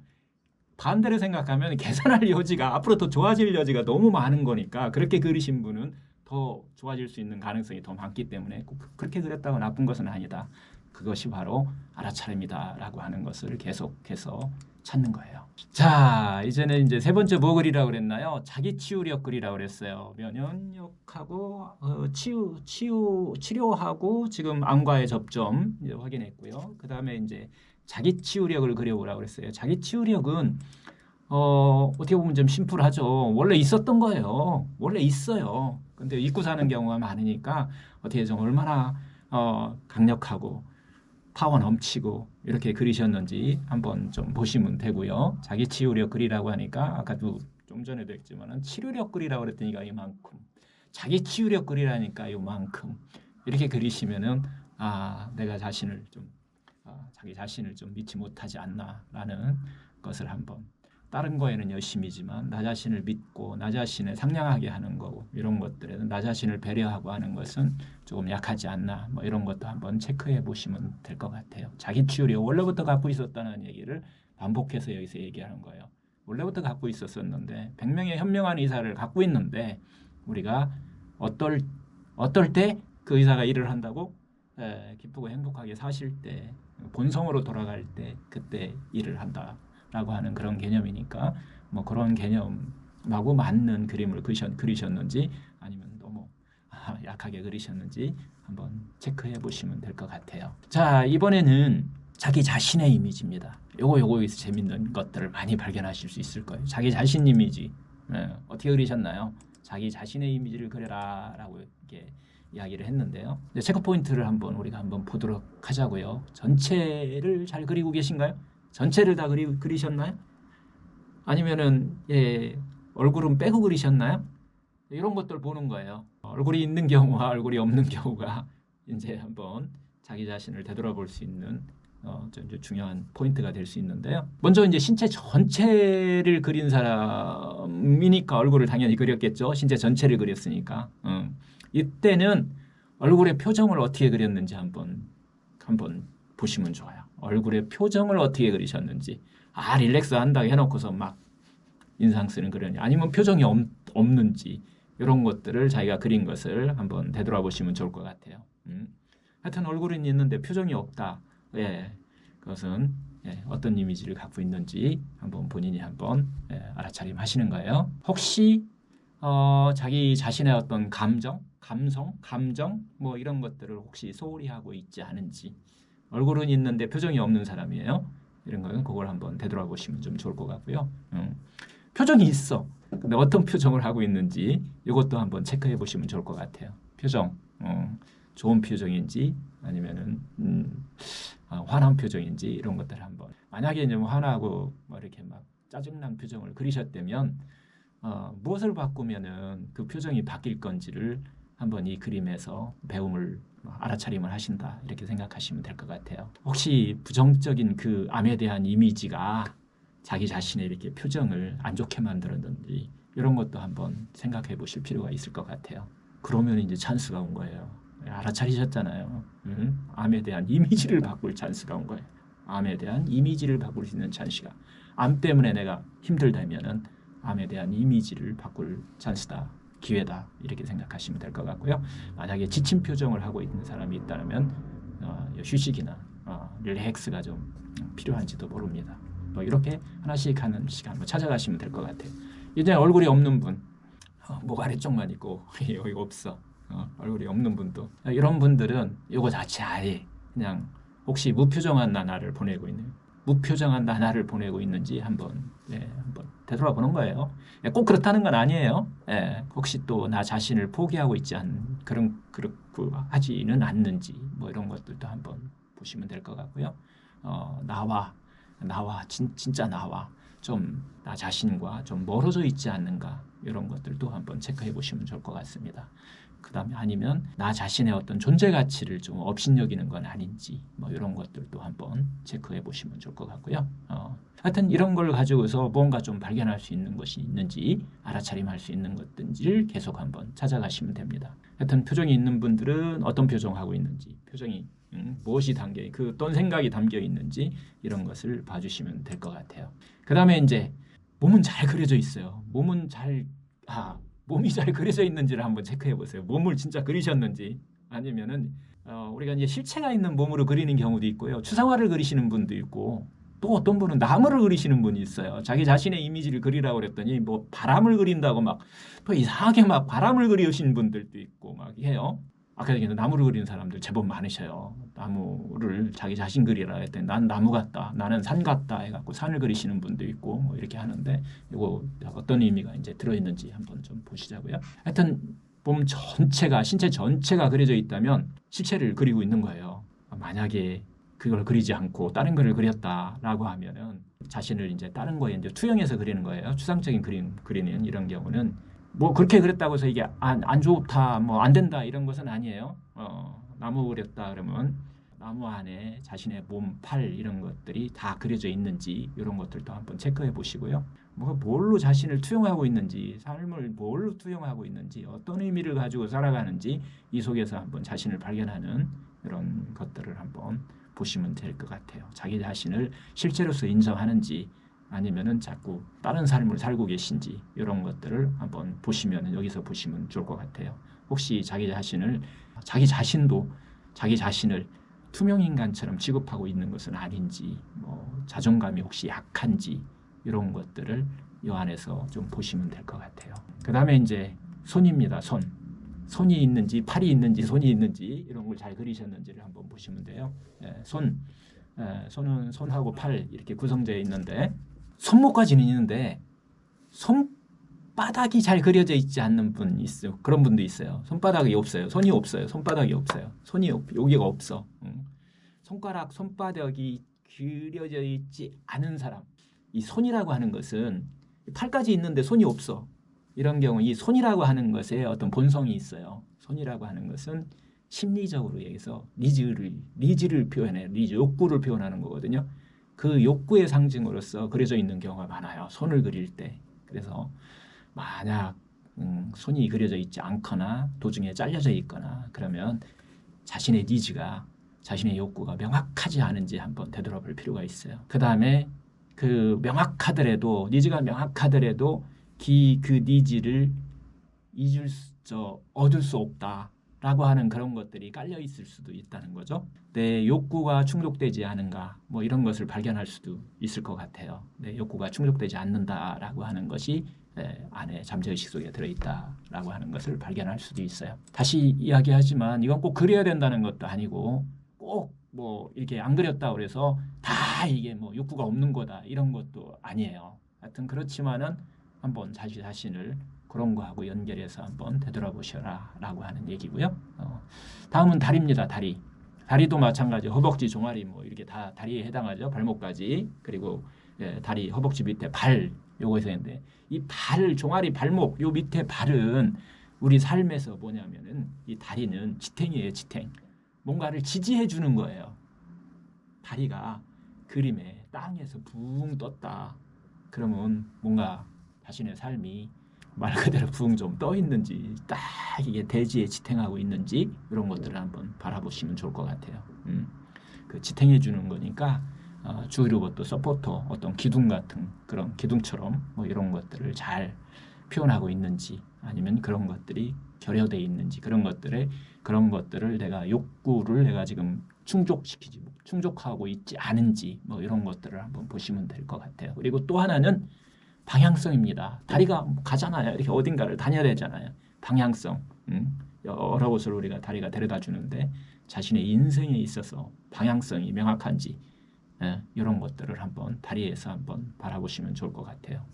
반대로 생각하면 개선할 여지가 앞으로 더 좋아질 여지가 너무 많은 거니까 그렇게 그리신 분은 더 좋아질 수 있는 가능성이 더 많기 때문에 꼭 그렇게 그랬다고 나쁜 것은 아니다. 그것이 바로 알아차림이다라고 하는 것을 계속해서 찾는 거예요. 자, 이제는 이제 세 번째 뭐 그리라고 그랬나요? 자기 치유력 그리라고 그랬어요. 면역력하고 치료하고 지금 암과의 접점 이제 확인했고요. 그 다음에 이제 자기 치유력을 그려보라고 그랬어요. 자기 치유력은 어떻게 보면 좀 심플하죠. 원래 있었던 거예요. 원래 있어요. 근데 잊고 사는 경우가 많으니까 어떻게 좀 얼마나 강력하고 파워 넘치고 이렇게 그리셨는지 한번 좀 보시면 되고요. 자기 치유력 그리라고 하니까 아까도 좀 전에도 했지만은 치료력 그리라고 그랬더니까 이만큼, 자기 치유력 그리라니까 이만큼 이렇게 그리시면은 내가 자신을 좀 자기 자신을 좀 믿지 못하지 않나라는 것을 한번, 다른 거에는 열심이지만 나 자신을 믿고 나 자신을 상냥하게 하는 거고 이런 것들에는 나 자신을 배려하고 하는 것은 조금 약하지 않나, 뭐 이런 것도 한번 체크해 보시면 될 것 같아요. 자기 치유력 원래부터 갖고 있었다는 얘기를 반복해서 여기서 얘기하는 거예요. 원래부터 갖고 있었었는데 100명의 현명한 의사를 갖고 있는데 우리가 어떨 때 그 의사가 일을 한다고 기쁘고 행복하게 사실 때, 본성으로 돌아갈 때 그때 일을 한다라고 하는 그런 개념이니까 뭐 그런 개념하고 맞는 그림을 그리셨는지 아니면 너무 약하게 그리셨는지 한번 체크해 보시면 될 것 같아요. 자, 이번에는 자기 자신의 이미지입니다. 요거에서 재밌는 것들을 많이 발견하실 수 있을 거예요. 자기 자신 이미지 어떻게 그리셨나요? 자기 자신의 이미지를 그려라라고 이렇게 이야기를 했는데요. 체크 포인트를 우리가 한번 보도록 하자고요. 전체를 잘 그리고 계신가요? 전체를 다 그리셨나요? 아니면은 얼굴은 빼고 그리셨나요? 이런 것들 보는 거예요. 얼굴이 있는 경우와 얼굴이 없는 경우가 이제 한번 자기 자신을 되돌아볼 수 있는 중요한 포인트가 될 수 있는데요. 먼저 이제 신체 전체를 그린 사람이니까 얼굴을 당연히 그렸겠죠. 신체 전체를 그렸으니까. 이때는 얼굴의 표정을 어떻게 그렸는지 한번 보시면 좋아요. 얼굴의 표정을 어떻게 그리셨는지. 릴렉스 한다고 해놓고서 막 인상 쓰는 그러니 아니면 표정이 없는지 이런 것들을 자기가 그린 것을 한번 되돌아보시면 좋을 것 같아요. 하여튼 얼굴은 있는데 표정이 없다. 그것은 어떤 이미지를 갖고 있는지 본인이 한번 알아차림하시는 거예요. 혹시 자기 자신의 어떤 감정 뭐 이런 것들을 혹시 소홀히 하고 있지 않은지. 얼굴은 있는데 표정이 없는 사람이에요. 이런 거는 그걸 한번 되돌아보시면 좀 좋을 것 같고요. 표정이 있어. 근데 어떤 표정을 하고 있는지 이것도 한번 체크해 보시면 좋을 것 같아요. 표정, 좋은 표정인지 아니면은 화난 표정인지 이런 것들 한번. 만약에 이제 화나고 뭐 이렇게 막 짜증난 표정을 그리셨다면 무엇을 바꾸면은 그 표정이 바뀔 건지를 한번 이 그림에서 배움을 알아차림을 하신다 이렇게 생각하시면 될 것 같아요. 혹시 부정적인 그 암에 대한 이미지가 자기 자신의 이렇게 표정을 안 좋게 만들었는지 이런 것도 한번 생각해 보실 필요가 있을 것 같아요. 그러면 이제 찬스가 온 거예요. 알아차리셨잖아요. 암에 대한 이미지를 바꿀 찬스가 온 거예요. 암에 대한 이미지를 바꿀 수 있는 찬스가. 암 때문에 내가 힘들다면은 암에 대한 이미지를 바꿀 찬스다. 기회다. 이렇게 생각하시면 될 것 같고요. 만약에 지친 표정을 하고 있는 사람이 있다면 휴식이나 릴렉스가 좀 필요한지도 모릅니다. 뭐 이렇게 하나씩 하는 시간 찾아가시면 될 것 같아요. 이제 얼굴이 없는 분, 목 아래쪽만 있고 여기 없어. 얼굴이 없는 분도 이런 분들은 이거 자체 아예 그냥 혹시 무표정한 나날을 보내고 있는지 한번 되돌아보는 거예요. 꼭 그렇다는 건 아니에요. 혹시 또 나 자신을 포기하고 있지 않은 그렇고 하지는 않는지 뭐 이런 것들도 한번 보시면 될 것 같고요. 진짜 나와 좀 나 자신과 좀 멀어져 있지 않는가 이런 것들도 한번 체크해 보시면 좋을 것 같습니다. 그 다음에 아니면 나 자신의 어떤 존재 가치를 좀 업신여기는 건 아닌지 뭐 이런 것들도 한번 체크해 보시면 좋을 것 같고요. 하여튼 이런 걸 가지고서 뭔가 좀 발견할 수 있는 것이 있는지 알아차림할 수 있는 것든지를 계속 한번 찾아가시면 됩니다. 하여튼 표정이 있는 분들은 어떤 표정하고 있는지, 표정이 무엇이 어떤 생각이 담겨 있는지 이런 것을 봐주시면 될 것 같아요. 그 다음에 이제 몸은 잘 그려져 있어요. 몸이 잘 그려져 있는지를 한번 체크해 보세요. 몸을 진짜 그리셨는지 아니면은 우리가 이제 실체가 있는 몸으로 그리는 경우도 있고요. 추상화를 그리시는 분도 있고 또 어떤 분은 나무를 그리시는 분이 있어요. 자기 자신의 이미지를 그리라고 그랬더니 뭐 바람을 그린다고 막 또 이상하게 막 바람을 그리신 분들도 있고 막 해요. 아까 얘기한 나무를 그리는 사람들 제법 많으셔요. 나무를 자기 자신 그리라 했더니 난 나무 같다, 나는 산 같다 해갖고 산을 그리시는 분도 있고 뭐 이렇게 하는데 이거 어떤 의미가 이제 들어있는지 한번 좀 보시자고요. 하여튼 몸 전체가 신체 전체가 그려져 있다면 실체를 그리고 있는 거예요. 만약에 그걸 그리지 않고 다른 거를 그렸다라고 하면은 자신을 이제 다른 거에 이제 투영해서 그리는 거예요. 추상적인 그림 그리는 이런 경우는 뭐 그렇게 그랬다고 해서 이게 안 좋다, 뭐 안 된다 이런 것은 아니에요. 나무 그렸다 그러면 나무 안에 자신의 몸, 팔 이런 것들이 다 그려져 있는지 이런 것들도 한번 체크해 보시고요. 뭐 뭘로 자신을 투영하고 있는지, 삶을 뭘로 투영하고 있는지, 어떤 의미를 가지고 살아가는지 이 속에서 한번 자신을 발견하는 이런 것들을 한번 보시면 될 것 같아요. 자기 자신을 실제로서 인정하는지 아니면은 자꾸 다른 삶을 살고 계신지 이런 것들을 한번 보시면 여기서 보시면 좋을 것 같아요. 혹시 자기 자신도 자기 자신을 투명 인간처럼 취급하고 있는 것은 아닌지, 뭐 자존감이 혹시 약한지 이런 것들을 이 안에서 좀 보시면 될 것 같아요. 그 다음에 이제 손입니다. 손이 있는지 팔이 있는지 손이 있는지 이런 걸 잘 그리셨는지를 한번 보시면 돼요. 손은 손하고 팔 이렇게 구성되어 있는데 손목까지는 있는데 손바닥이 잘 그려져 있지 않는 분 있어요. 그런 분도 있어요. 손바닥이 없어요. 손이 없어요. 손바닥이 없어요. 여기가 없어. 손바닥이 그려져 있지 않은 사람. 이 손이라고 하는 것은 팔까지 있는데 손이 없어. 이런 경우 이 손이라고 하는 것에 어떤 본성이 있어요. 손이라고 하는 것은 심리적으로 얘기해서 니즈를 표현해요. 욕구를 표현하는 거거든요. 그 욕구의 상징으로서 그려져 있는 경우가 많아요. 손을 그릴 때. 그래서 만약 손이 그려져 있지 않거나 도중에 잘려져 있거나 그러면 자신의 니즈가 자신의 욕구가 명확하지 않은지 한번 되돌아볼 필요가 있어요. 그 다음에 그 명확하더라도 니즈가 명확하더라도 그 니즈를 얻을 수 없다라고 하는 그런 것들이 깔려 있을 수도 있다는 거죠. 내 욕구가 충족되지 않은가 뭐 이런 것을 발견할 수도 있을 것 같아요. 내 욕구가 충족되지 않는다라고 하는 것이 안에 잠재의식 속에 들어있다라고 하는 것을 발견할 수도 있어요. 다시 이야기하지만 이건 꼭 그려야 된다는 것도 아니고 꼭 뭐 이렇게 안 그렸다고 해서 다 이게 뭐 욕구가 없는 거다 이런 것도 아니에요. 하여튼 그렇지만은 한번 자기 자신을 그런 거하고 연결해서 한번 되돌아보셔라 라고 하는 얘기고요. 다음은 다리입니다. 다리도 마찬가지. 허벅지, 종아리 뭐 이렇게 다 다리에 해당하죠. 발목까지. 그리고 다리, 허벅지 밑에 발 요거에서 했는데 이 발, 종아리, 발목 요 밑에 발은 우리 삶에서 뭐냐면은 이 다리는 지탱이에요. 지탱. 뭔가를 지지해 주는 거예요. 다리가 그림에 땅에서 붕 떴다. 그러면 뭔가 자신의 삶이 말 그대로 붕 좀 떠 있는지 딱 이게 대지에 지탱하고 있는지 이런 것들을 한번 바라보시면 좋을 것 같아요. 그 지탱해 주는 거니까 주위로부터 서포터 어떤 기둥 같은 그런 기둥처럼 뭐 이런 것들을 잘 표현하고 있는지 아니면 그런 것들이 결여되어 있는지 그런 것들을 내가 욕구를 내가 지금 충족하고 있지 않은지 뭐 이런 것들을 한번 보시면 될 것 같아요. 그리고 또 하나는 방향성입니다. 다리가 가잖아요. 이렇게 어딘가를 다녀야 되잖아요. 방향성. 여러 곳을 우리가 다리가 데려다 주는데 자신의 인생에 있어서 방향성이 명확한지 이런 것들을 한번 다리에서 한번 바라보시면 좋을 것 같아요.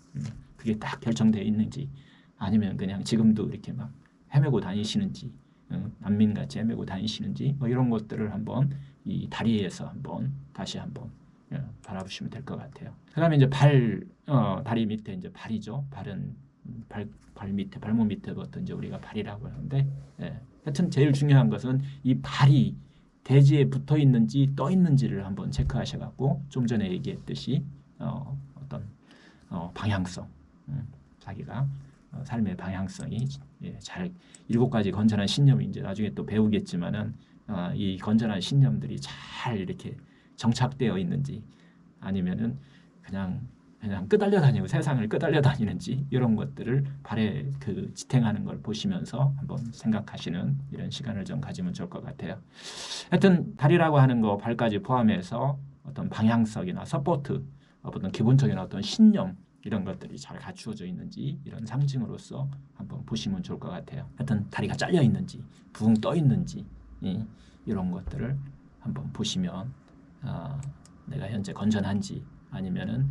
그게 딱 결정되어 있는지 아니면 그냥 지금도 이렇게 막 헤매고 다니시는지 난민같이 헤매고 다니시는지 뭐 이런 것들을 한번 이 다리에서 한번 다시 한번 바라보시면 될 것 같아요. 그다음에 이제 다리 밑에 이제 발이죠. 발은 발 밑에 발목 밑에부터 이제 우리가 발이라고 하는데 하여튼 제일 중요한 것은 이 발이 대지에 붙어 있는지 떠 있는지를 한번 체크하셔갖고 좀 전에 얘기했듯이 어떤 방향성 자기가 삶의 방향성이 잘 7가지 건전한 신념이 이제 나중에 또 배우겠지만은 이 건전한 신념들이 잘 이렇게 정착되어 있는지 아니면은 그냥 그냥 끄달려 다니고 세상을 끄달려 다니는지 이런 것들을 발에 지탱하는 걸 보시면서 한번 생각하시는 이런 시간을 좀 가지면 좋을 것 같아요. 하여튼 다리라고 하는 거 발까지 포함해서 어떤 방향성이나 서포트, 어떤 기본적인 어떤 신념 이런 것들이 잘 갖추어져 있는지 이런 상징으로서 한번 보시면 좋을 것 같아요. 하여튼 다리가 잘려 있는지 붕 떠 있는지 이런 것들을 한번 보시면 내가 현재 건전한지 아니면은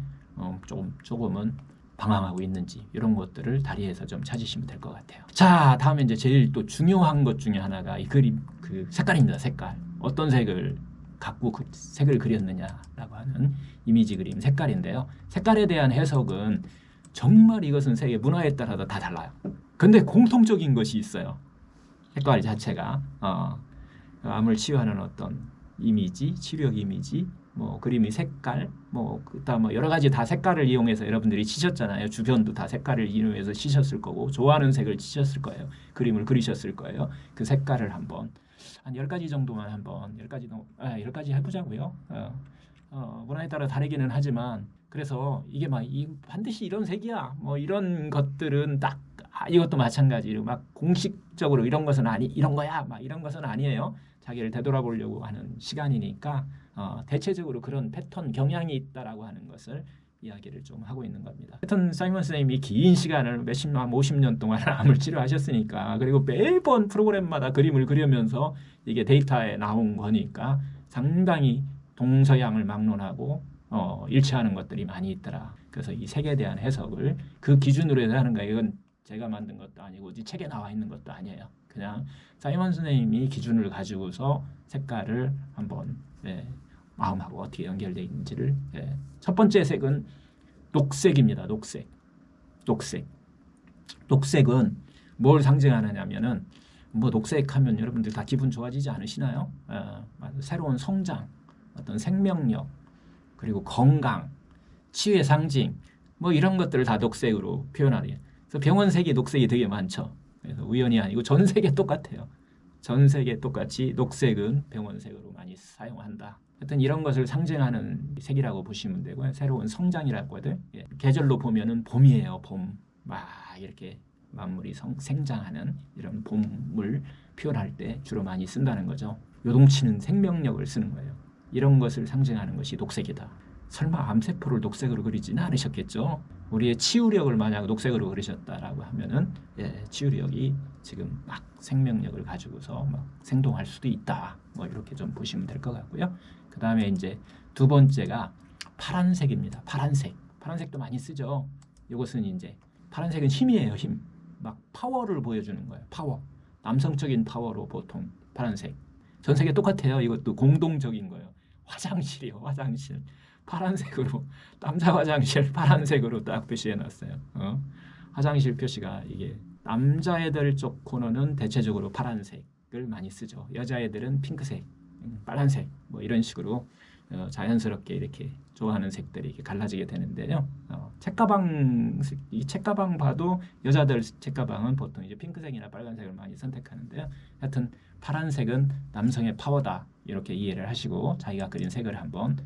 조금은 방황하고 있는지 이런 것들을 다리에서 좀 찾으시면 될 것 같아요. 자, 다음에 이제 제일 또 중요한 것 중에 하나가 이 그림 색깔입니다. 색깔. 어떤 색을 갖고 색을 그렸느냐라고 하는 이미지 그림 색깔인데요. 색깔에 대한 해석은 정말 이것은 세계 문화에 따라서 다 달라요. 근데 공통적인 것이 있어요. 색깔 자체가 암을 치유하는 어떤 이미지, 치료적 이미지, 그림의 색깔, 그다음 여러 가지 다 색깔을 이용해서 여러분들이 치셨잖아요. 주변도 다 색깔을 이용해서 치셨을 거고 좋아하는 색을 치셨을 거예요. 그림을 그리셨을 거예요. 그 색깔을 한번 한 10가지 정도만 한번 10가지 해보자고요. 문화에 따라 다르기는 하지만 그래서 이게 반드시 이런 색이야. 이런 것들은 딱 이것도 마찬가지로 공식적으로 이런 것은 이런 거야. 이런 것은 아니에요. 자기를 되돌아보려고 하는 시간이니까 대체적으로 그런 패턴 경향이 있다라고 하는 것을 이야기를 좀 하고 있는 겁니다. 하여튼 사이먼 선생님이 긴 시간을 50년 동안 암을 치료하셨으니까 그리고 매번 프로그램마다 그림을 그리면서 이게 데이터에 나온 거니까 상당히 동서양을 막론하고 일치하는 것들이 많이 있더라. 그래서 이 색에 대한 해석을 그 기준으로 해서 하는 거예요. 이건 제가 만든 것도 아니고 어디 책에 나와 있는 것도 아니에요. 그냥 사이먼 선생님이 기준을 가지고서 색깔을 한번 마음하고 어떻게 연결되어 있는지를 첫 번째 색은 녹색입니다. 녹색은 뭘 상징하느냐면은 녹색하면 여러분들 다 기분 좋아지지 않으시나요? 새로운 성장, 어떤 생명력, 그리고 건강, 치유의 상징, 이런 것들을 다 녹색으로 표현하는. 그래서 병원색이 녹색이 되게 많죠. 그래서 우연이 아니고 전 세계 똑같아요. 전 세계 똑같이 녹색은 병원색으로 많이 사용한다. 하여튼 이런 것을 상징하는 색이라고 보시면 되고요. 새로운 성장이라고 하든 계절로 보면은 봄이에요. 봄. 이렇게 만물이 생장하는 이런 봄을 표현할 때 주로 많이 쓴다는 거죠. 요동치는 생명력을 쓰는 거예요. 이런 것을 상징하는 것이 녹색이다. 설마 암세포를 녹색으로 그리지는 않으셨겠죠? 우리의 치유력을 만약 녹색으로 그리셨다라고 하면은 치유력이 지금 생명력을 가지고서 생동할 수도 있다. 이렇게 좀 보시면 될 것 같고요. 그 다음에 이제 두 번째가 파란색입니다. 파란색도 많이 쓰죠. 이것은 이제 파란색은 힘이에요. 힘. 파워를 보여주는 거예요. 파워. 남성적인 파워로 보통 파란색. 전 세계 똑같아요. 이것도 공동적인 거예요. 화장실이요. 화장실. 파란색으로 남자 화장실 파란색으로 딱 표시해 놨어요. 화장실 표시가 이게 남자애들 쪽 코너는 대체적으로 파란색을 많이 쓰죠. 여자애들은 핑크색, 빨간색 이런 식으로 자연스럽게 이렇게 좋아하는 색들이 이렇게 갈라지게 되는데요. 이 책가방 봐도 여자들 책가방은 보통 이제 핑크색이나 빨간색을 많이 선택하는데요. 하여튼 파란색은 남성의 파워다 이렇게 이해를 하시고 자기가 그린 색을 한번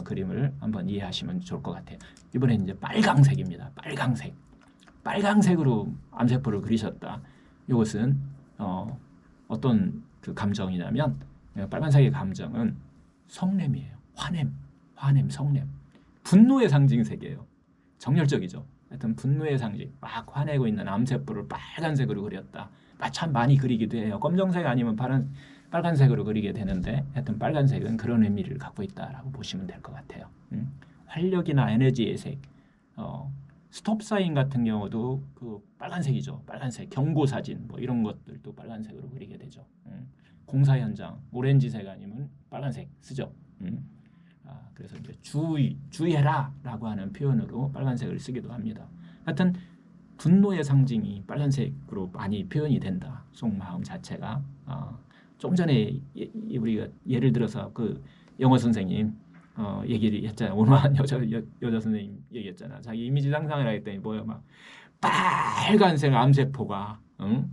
그림을 한번 이해하시면 좋을 것 같아요. 이번엔 이제 빨강색입니다. 빨강색으로 암세포를 그리셨다. 이것은 어떤 감정이냐면 빨간색의 감정은 성냄이에요. 화냄, 성냄. 분노의 상징색이에요. 정열적이죠. 하여튼 분노의 상징. 화내고 있는 암세포를 빨간색으로 그렸다. 참 많이 그리기도 해요. 검정색 아니면 빨간색으로 그리게 되는데 하여튼 빨간색은 그런 의미를 갖고 있다라고 보시면 될 것 같아요. 활력이나 에너지의 색. 스톱 사인 같은 경우도 빨간색이죠. 빨간색 경고 사진 이런 것들도 빨간색으로 그리게 되죠. 공사 현장 오렌지색 아니면 빨간색 쓰죠. 그래서 이제 주의해라라고 하는 표현으로 빨간색을 쓰기도 합니다. 하여튼 분노의 상징이 빨간색으로 많이 표현이 된다. 속마음 자체가. 좀 전에 우리가 예를 들어서 영어 선생님 얘기를 했잖아요. 오늘한 여자 선생님 얘기했잖아. 자기 이미지 상상을 했더니 빨간색 암세포가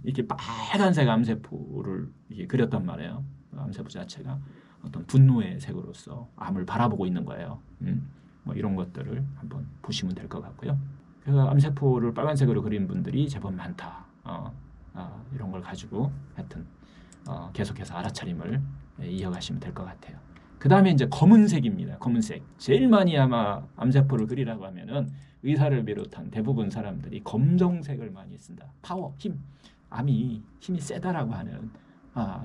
이렇게 빨간색 암세포를 이렇게 그렸단 말이에요. 암세포 자체가 어떤 분노의 색으로서 암을 바라보고 있는 거예요. 뭐 이런 것들을 한번 보시면 될 것 같고요. 그래서 암세포를 빨간색으로 그린 분들이 제법 많다. 이런 걸 가지고 하여튼 계속해서 알아차림을 이어가시면 될 것 같아요. 그 다음에 이제 검은색입니다. 검은색. 제일 많이 아마 암세포를 그리라고 하면은 의사를 비롯한 대부분 사람들이 검정색을 많이 쓴다. 파워, 힘, 암이 힘이 세다라고 하는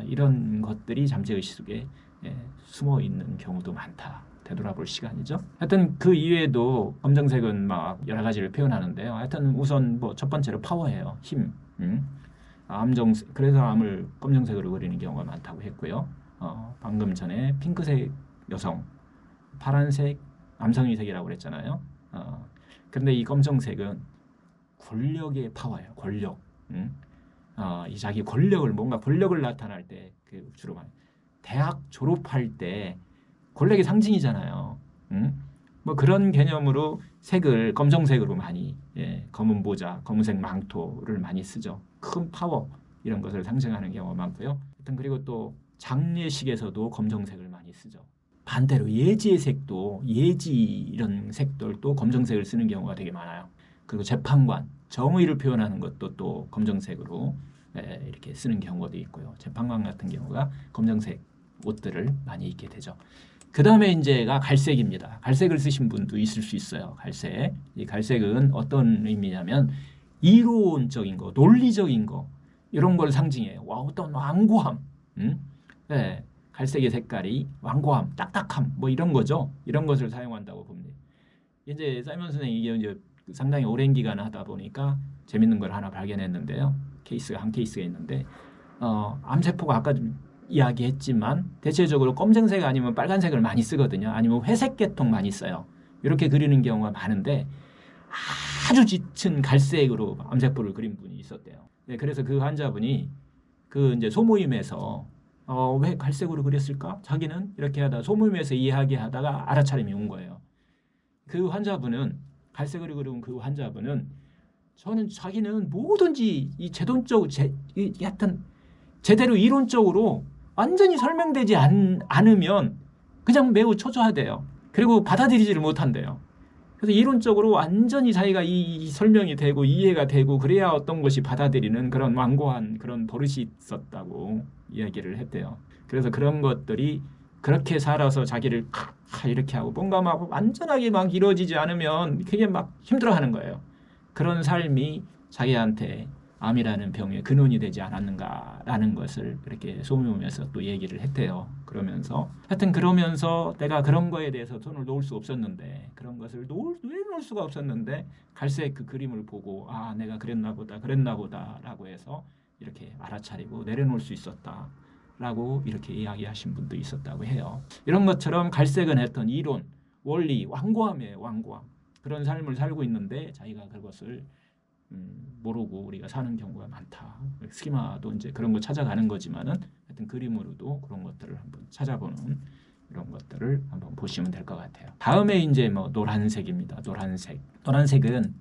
이런 것들이 잠재의식 속에 숨어 있는 경우도 많다. 되돌아볼 시간이죠. 하여튼 그 이외에도 검정색은 막 여러 가지를 표현하는데요. 하여튼 우선 뭐 첫 번째로 파워예요. 힘. 그래서 암을 검정색으로 그리는 경우가 많다고 했고요. 방금 전에 핑크색 여성, 파란색 암성의색이라고 그랬잖아요. 그런데 이 검정색은 권력의 파워예요. 권력. 이 자기 권력을 뭔가 권력을 나타날 때 그 주로 많이 대학 졸업할 때 권력의 상징이잖아요. 뭐 그런 개념으로 색을 검정색으로 많이 검은 모자, 검은색 망토를 많이 쓰죠. 큰 파워 이런 것을 상징하는 경우가 많고요. 하여튼 그리고 또 장례식에서도 검정색을 많이 쓰죠. 반대로 예지의 색도 예지 이런 색들도 검정색을 쓰는 경우가 되게 많아요. 그리고 재판관, 정의를 표현하는 것도 또 검정색으로 이렇게 쓰는 경우도 있고요. 재판관 같은 경우가 검정색 옷들을 많이 입게 되죠. 그 다음에 이제가 갈색입니다. 갈색을 쓰신 분도 있을 수 있어요. 갈색. 이 갈색은 어떤 의미냐면 이론적인 거, 논리적인 거 이런 걸 상징해요. 어떤 완고함. 네, 갈색의 색깔이 완고함, 딱딱함 뭐 이런 거죠. 이런 것을 사용한다고 봅니다. 이제 사이먼 선생이 이제 상당히 오랜 기간 하다 보니까 재밌는 걸 하나 발견했는데요. 한 케이스가 있는데 암세포가 아까 좀 이야기했지만 대체적으로 검정색 아니면 빨간색을 많이 쓰거든요. 아니면 회색 계통 많이 써요. 이렇게 그리는 경우가 많은데 아주 짙은 갈색으로 암세포를 그린 분이 있었대요. 네, 그래서 그 환자분이 그 이제 소모임에서 왜 갈색으로 그렸을까? 자기는 이렇게 하다 소모임에서 이야기하다가 알아차림이 온 거예요. 그 환자분은 갈색으로 그린 그 환자분은 자기는 뭐든지 이 하여튼 제대로 이론적으로 완전히 설명되지 않으면 그냥 매우 초조하대요. 그리고 받아들이지를 못한대요. 그래서 이론적으로 완전히 자기가 이 설명이 되고 이해가 되고 그래야 어떤 것이 받아들이는 그런 완고한 그런 버릇이 있었다고 이야기를 했대요. 그래서 그런 것들이 그렇게 살아서 자기를 이렇게 하고 뭔가 막 완전하게 막 이루어지지 않으면 그게 막 힘들어하는 거예요. 그런 삶이 자기한테 암이라는 병의 근원이 되지 않았는가라는 것을 이렇게 소모임에서 또 얘기를 했대요. 그러면서 내가 그런 거에 대해서 손을 놓을 수 없었는데 그런 것을 왜 놓을 수가 없었는데 갈색 그 그림을 보고 내가 그랬나 보다라고 해서 이렇게 알아차리고 내려놓을 수 있었다라고 이렇게 이야기하신 분도 있었다고 해요. 이런 것처럼 갈색은 했던 이론, 원리, 완고함이에요. 완고함. 그런 삶을 살고 있는데 자기가 그것을 모르고 우리가 사는 경우가 많다. 스키마도 이제 그런 거 찾아가는 거지만은 하여튼 그림으로도 그런 것들을 한번 찾아보는 이런 것들을 한번 보시면 될 것 같아요. 다음에 이제 뭐 노란색입니다. 노란색은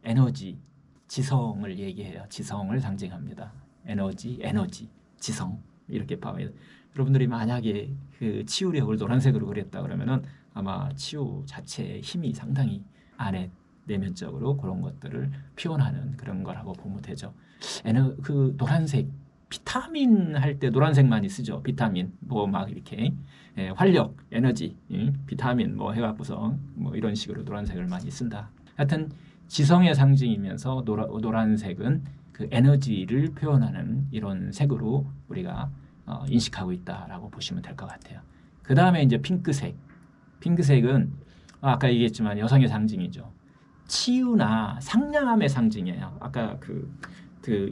에너지, 지성을 얘기해요. 지성을 상징합니다. 에너지, 지성 이렇게 봐요. 여러분들이 만약에 그 치유력을 노란색으로 그렸다 그러면은 아마 치유 자체의 힘이 상당히 안에 내면적으로 그런 것들을 표현하는 그런 거라고 보면 되죠. 그 노란색 비타민 할 때 노란색 많이 쓰죠. 비타민 뭐 막 이렇게 활력, 에너지, 비타민 뭐 해갖고서 뭐 이런 식으로 노란색을 많이 쓴다. 하여튼 지성의 상징이면서 노란색은 그 에너지를 표현하는 이런 색으로 우리가 인식하고 있다라고 보시면 될 것 같아요. 그 다음에 이제 핑크색은 아까 얘기했지만 여성의 상징이죠. 치유나 상냥함의 상징이에요. 아까 그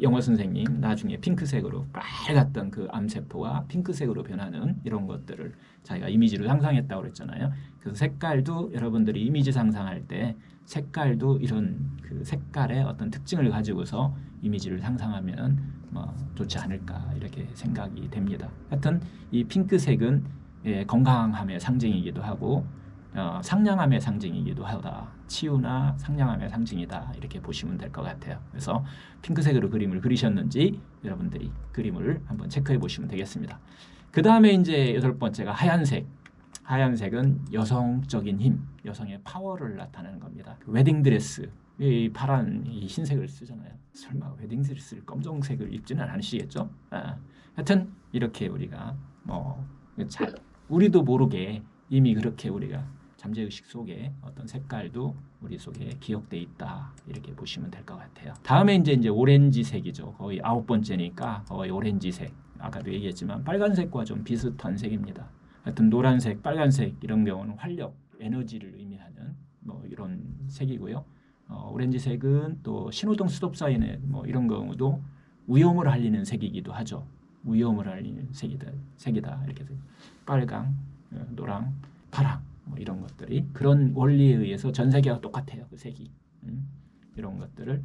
영어 선생님 나중에 핑크색으로 빨갛던 그 암세포가 핑크색으로 변하는 이런 것들을 자기가 이미지로 상상했다고 그랬잖아요. 그래서 색깔도 여러분들이 이미지 상상할 때 색깔도 이런 그 색깔의 어떤 특징을 가지고서 이미지를 상상하면 뭐 좋지 않을까 이렇게 생각이 됩니다. 하여튼 이 핑크색은 건강함의 상징이기도 하고 상냥함의 상징이기도 하다. 치유나 상냥함의 상징이다. 이렇게 보시면 될 것 같아요. 그래서 핑크색으로 그림을 그리셨는지 여러분들이 그림을 한번 체크해 보시면 되겠습니다. 그 다음에 이제 8번째가 하얀색. 하얀색은 여성적인 힘, 여성의 파워를 나타내는 겁니다. 웨딩드레스, 이 파란 이 흰색을 쓰잖아요. 설마 웨딩드레스를 검정색을 입지는 않으시겠죠? 하여튼 이렇게 우리가 우리도 모르게 이미 그렇게 우리가 잠재의식 속에 어떤 색깔도 우리 속에 기억돼 있다, 이렇게 보시면 될 것 같아요. 다음에 이제 오렌지색이죠. 거의 9번째니까 거의 오렌지색. 아까도 얘기했지만 빨간색과 좀 비슷한 색입니다. 하여튼 노란색, 빨간색 이런 경우는 활력, 에너지를 의미하는 이런 색이고요. 오렌지색은 또 신호등 스톱 사인에 이런 경우도 위험을 알리는 색이기도 하죠. 위험을 알리는 색이다 이렇게 빨강, 노랑, 파랑 이런 것들이 그런 원리에 의해서 전 세계가 똑같아요. 그 색이 이런 것들을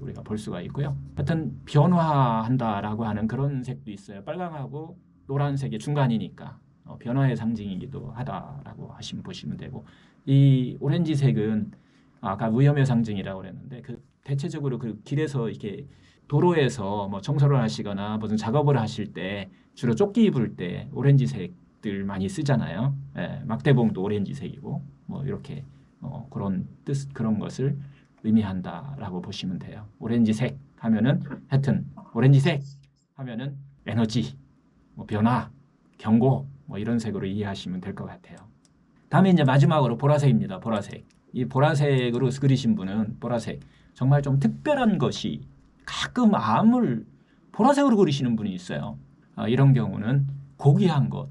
우리가 볼 수가 있고요. 하여튼 변화한다라고 하는 그런 색도 있어요. 빨강하고 노란색의 중간이니까 변화의 상징이기도 하다라고 보시면 되고, 이 오렌지색은 아까 위험의 상징이라고 그랬는데 대체적으로 그 길에서 이렇게 도로에서 청소를 하시거나 무슨 작업을 하실 때 주로 조끼 입을 때 오렌지색들 많이 쓰잖아요. 막대봉도 오렌지색이고 이렇게 그런 그런 것을 의미한다라고 보시면 돼요. 오렌지색 하면은 하여튼 오렌지색 하면은 에너지, 변화, 경고 이런 색으로 이해하시면 될 것 같아요. 다음에 이제 마지막으로 보라색입니다. 보라색. 이 보라색으로 그리신 분은 보라색 정말 좀 특별한 것이 가끔 암을 보라색으로 그리시는 분이 있어요. 이런 경우는 고귀한 것,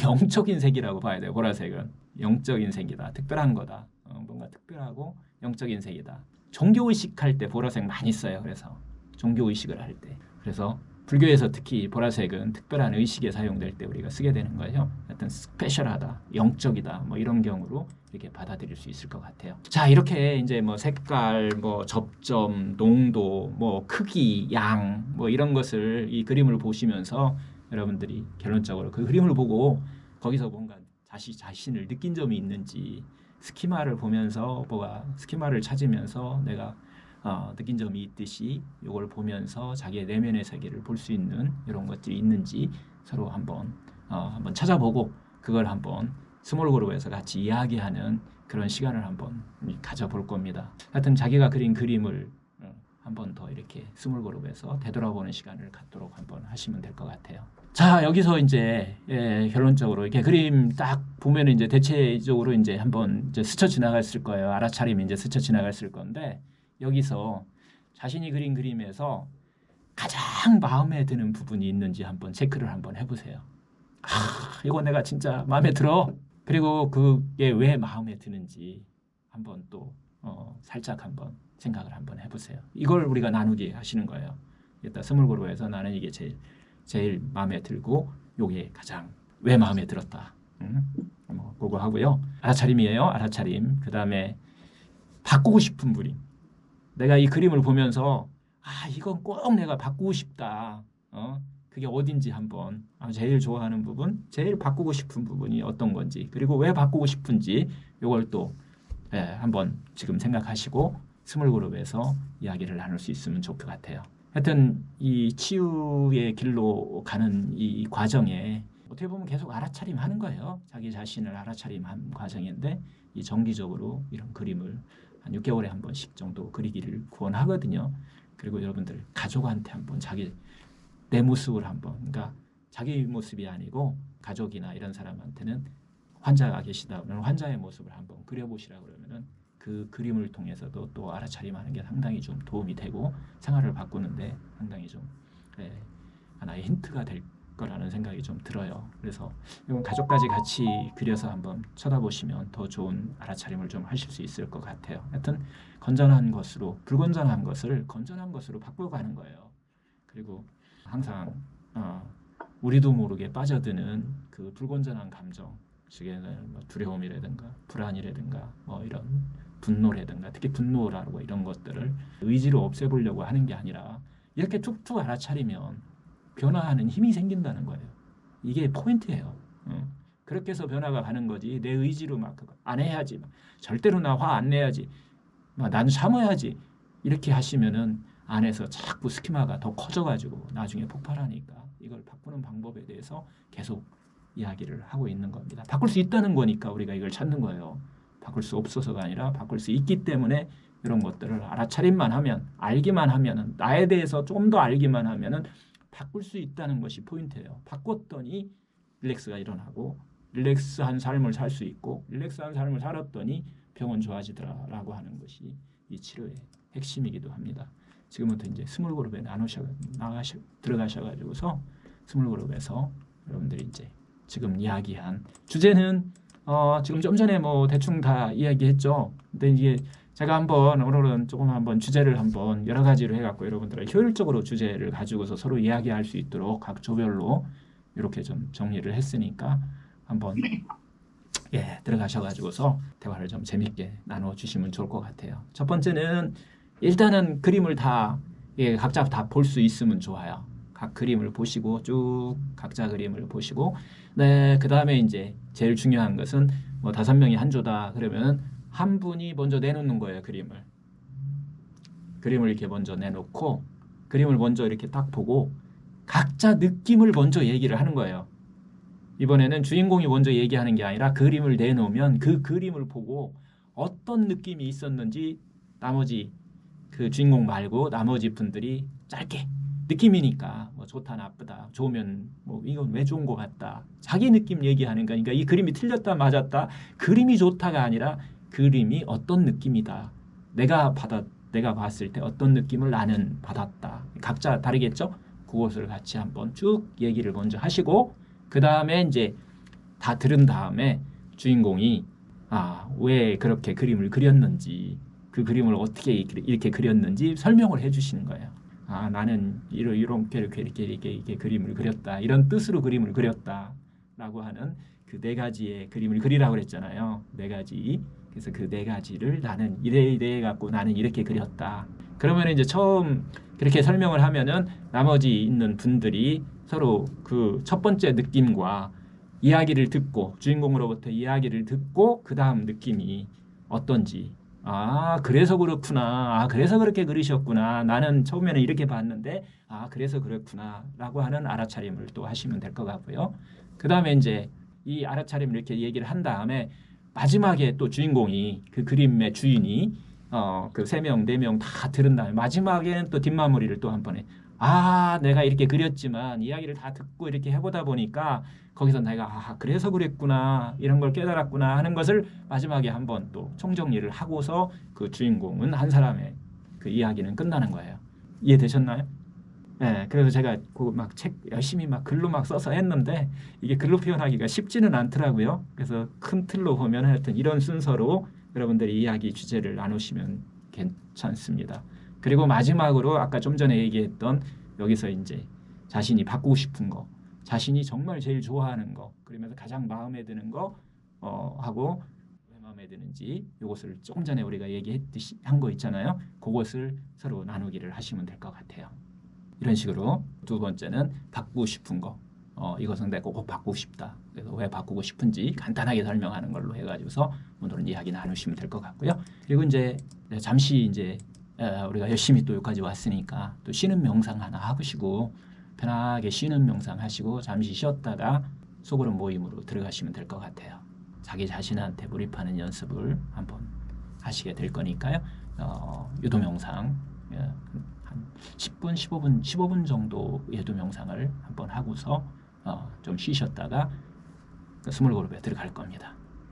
영적인 색이라고 봐야 돼요. 보라색은 영적인 색이다, 특별한 거다, 뭔가 특별하고 영적인 색이다. 종교의식 할 때 보라색 많이 써요. 그래서 종교의식을 할 때, 그래서 불교에서 특히 보라색은 특별한 의식에 사용될 때 우리가 쓰게 되는 거예요. 하여튼 스페셜하다, 영적이다, 이런 경우로 이렇게 받아들일 수 있을 것 같아요. 자, 이렇게 이제 색깔, 접점, 농도, 크기, 양, 이런 것을 이 그림을 보시면서 여러분들이 결론적으로 그 그림을 보고 거기서 뭔가 자신을 느낀 점이 있는지, 스키마를 보면서 스키마를 찾으면서 내가 느낀 점이 있듯이 이걸 보면서 자기의 내면의 세계를 볼 수 있는 이런 것들이 있는지 서로 한번 찾아보고 그걸 한번 스몰 그룹에서 같이 이야기하는 그런 시간을 한번 가져볼 겁니다. 하여튼 자기가 그린 그림을 한번 더 이렇게 스몰 그룹에서 되돌아보는 시간을 갖도록 한번 하시면 될 것 같아요. 자, 여기서 이제 결론적으로 이렇게 그림 딱 보면 이제 대체적으로 이제 한번 스쳐 지나갔을 거예요. 알아차림 이제 스쳐 지나갔을 건데, 여기서 자신이 그린 그림에서 가장 마음에 드는 부분이 있는지 한번 체크를 한번 해보세요. 이거 내가 진짜 마음에 들어. 그리고 그게 왜 마음에 드는지 한번 또 살짝 한번 생각을 한번 해보세요. 이걸 우리가 나누기 하시는 거예요. 일단 스몰 그룹에서 나는 이게 제일 마음에 들고 요게 가장 왜 마음에 들었다. 그거 하고요. 알아차림이에요. 알아차림. 그 다음에 바꾸고 싶은 그림. 내가 이 그림을 보면서 이건 꼭 내가 바꾸고 싶다. 그게 어딘지 한번 제일 좋아하는 부분, 제일 바꾸고 싶은 부분이 어떤 건지, 그리고 왜 바꾸고 싶은지 이걸 또 한번 지금 생각하시고 스몰 그룹에서 이야기를 나눌 수 있으면 좋을 것 같아요. 하여튼 이 치유의 길로 가는 이 과정에 어떻게 보면 계속 알아차림하는 거예요. 자기 자신을 알아차림한 과정인데, 이 정기적으로 이런 그림을 한 6개월에 한 번씩 정도 그리기를 권하거든요. 그리고 여러분들 가족한테 한번 내 모습을 한번, 그러니까 자기 모습이 아니고 가족이나 이런 사람한테는 환자가 계시다 그러면 환자의 모습을 한번 그려보시라 그러면은 그 그림을 통해서도 또 알아차림하는 게 상당히 좀 도움이 되고 생활을 바꾸는데 상당히 좀 하나의 힌트가 될 거라는 생각이 좀 들어요. 그래서 이건 가족까지 같이 그려서 한번 쳐다보시면 더 좋은 알아차림을 좀 하실 수 있을 것 같아요. 하여튼 건전한 것으로, 불건전한 것을 건전한 것으로 바꿔가는 거예요. 그리고 항상 우리도 모르게 빠져드는 그 불건전한 감정, 즉에는 두려움이라든가 불안이라든가 이런 분노라든가, 특히 분노라고 이런 것들을 의지로 없애보려고 하는 게 아니라 이렇게 툭툭 알아차리면 변화하는 힘이 생긴다는 거예요. 이게 포인트예요. 그렇게 해서 변화가 가는 거지, 내 의지로 막 안 해야지, 절대로 나 화 안 내야지, 난 참아야지, 이렇게 하시면은 안에서 자꾸 스키마가 더 커져가지고 나중에 폭발하니까 이걸 바꾸는 방법에 대해서 계속 이야기를 하고 있는 겁니다. 바꿀 수 있다는 거니까 우리가 이걸 찾는 거예요. 바꿀 수 없어서가 아니라 바꿀 수 있기 때문에 이런 것들을 알아차림만 하면, 알기만 하면은, 나에 대해서 좀 더 알기만 하면은 바꿀 수 있다는 것이 포인트예요. 바꿨더니 릴렉스가 일어나고 릴렉스한 삶을 살 수 있고 릴렉스한 삶을 살았더니 병은 좋아지더라라고 하는 것이 이 치료의 핵심이기도 합니다. 지금부터 이제 스몰 그룹에 들어가셔가지고서 스몰 그룹에서 여러분들이 이제 지금 이야기한 주제는 지금 좀 전에 뭐 대충 다 이야기했죠. 근데 이게 제가 오늘은 조금 한번 주제를 한번 여러 가지로 해갖고 여러분들의 효율적으로 주제를 가지고서 서로 이야기할 수 있도록 각 조별로 이렇게 좀 정리를 했으니까 한번 들어가셔가지고서 대화를 좀 재밌게 나눠주시면 좋을 것 같아요. 첫 번째는 일단은 그림을 다 각자 다 볼 수 있으면 좋아요. 각 그림을 보시고 쭉 각자 그림을 보시고 그 다음에 이제 제일 중요한 것은 뭐 5명이 한 조다 그러면 한 분이 먼저 내놓는 거예요. 그림을 이렇게 먼저 내놓고 그림을 먼저 이렇게 딱 보고 각자 느낌을 먼저 얘기를 하는 거예요. 이번에는 주인공이 먼저 얘기하는 게 아니라 그림을 내놓으면 그 그림을 보고 어떤 느낌이 있었는지 나머지 그 주인공 말고 나머지 분들이 짧게 느낌이니까 뭐 좋다 나쁘다 좋으면 뭐 이건 왜 좋은 것 같다 자기 느낌 얘기하는 거니까 이 그림이 틀렸다 맞았다 그림이 좋다가 아니라 그림이 어떤 느낌이다 내가 봤을 때 어떤 느낌을 나는 받았다 각자 다르겠죠? 그것을 같이 한번 쭉 얘기를 먼저 하시고 그 다음에 이제 다 들은 다음에 주인공이 왜 그렇게 그림을 그렸는지 그 그림을 어떻게 이렇게 그렸는지 설명을 해주시는 거예요. 나는 이렇게 그림을 그렸다. 이런 뜻으로 그림을 그렸다라고 하는 그 4가지의 그림을 그리라고 그랬잖아요. 4가지. 그래서 그 4가지를 나는 이래 갖고 나는 이렇게 그렸다. 그러면 이제 처음 그렇게 설명을 하면은 나머지 있는 분들이 서로 그 첫 번째 느낌과 이야기를 듣고 주인공으로부터 이야기를 듣고 그 다음 느낌이 어떤지 그래서 그렇구나 그래서 그렇게 그리셨구나 나는 처음에는 이렇게 봤는데 그래서 그렇구나 라고 하는 알아차림을 또 하시면 될 것 같고요. 그 다음에 이제 이 알아차림을 이렇게 얘기를 한 다음에 마지막에 또 주인공이 그 그림의 주인이 그 3명, 4명 다 들은 다음에 마지막에는 또 뒷마무리를 또 한 번에 내가 이렇게 그렸지만 이야기를 다 듣고 이렇게 해보다 보니까 거기서 내가 그래서 그랬구나 이런 걸 깨달았구나 하는 것을 마지막에 한번 또 총정리를 하고서 그 주인공은 한 사람의 그 이야기는 끝나는 거예요. 이해되셨나요? 네, 그래서 제가 그 막 책 열심히 막 글로 막 써서 했는데 이게 글로 표현하기가 쉽지는 않더라고요. 그래서 큰 틀로 보면 하여튼 이런 순서로 여러분들이 이야기 주제를 나누시면 괜찮습니다. 그리고 마지막으로 아까 좀 전에 얘기했던 여기서 이제 자신이 바꾸고 싶은 거, 자신이 정말 제일 좋아하는 거, 그러면서 가장 마음에 드는 거 하고 왜 마음에 드는지 이것을 조금 전에 우리가 얘기했듯이 한 거 있잖아요. 그것을 서로 나누기를 하시면 될 것 같아요. 이런 식으로 두 번째는 바꾸고 싶은 거, 이것은 내가 꼭 바꾸고 싶다. 그래서 왜 바꾸고 싶은지 간단하게 설명하는 걸로 해가지고서 오늘은 이야기 나누시면 될 것 같고요. 그리고 이제 잠시 이제 우리가 열심히 또 여기까지 왔으니까 또 쉬는 명상 하나 하시고 편하게 쉬는 명상 하시고 잠시 쉬었다가 소그룹 모임으로 들어가시면 될 것 같아요. 자기 자신한테 몰입하는 연습을 한번 하시게 될 거니까요. 유도 명상 한 10분, 15분 정도 유도 명상을 한번 하고서 좀 쉬셨다가 스몰 그룹에 들어갈 겁니다.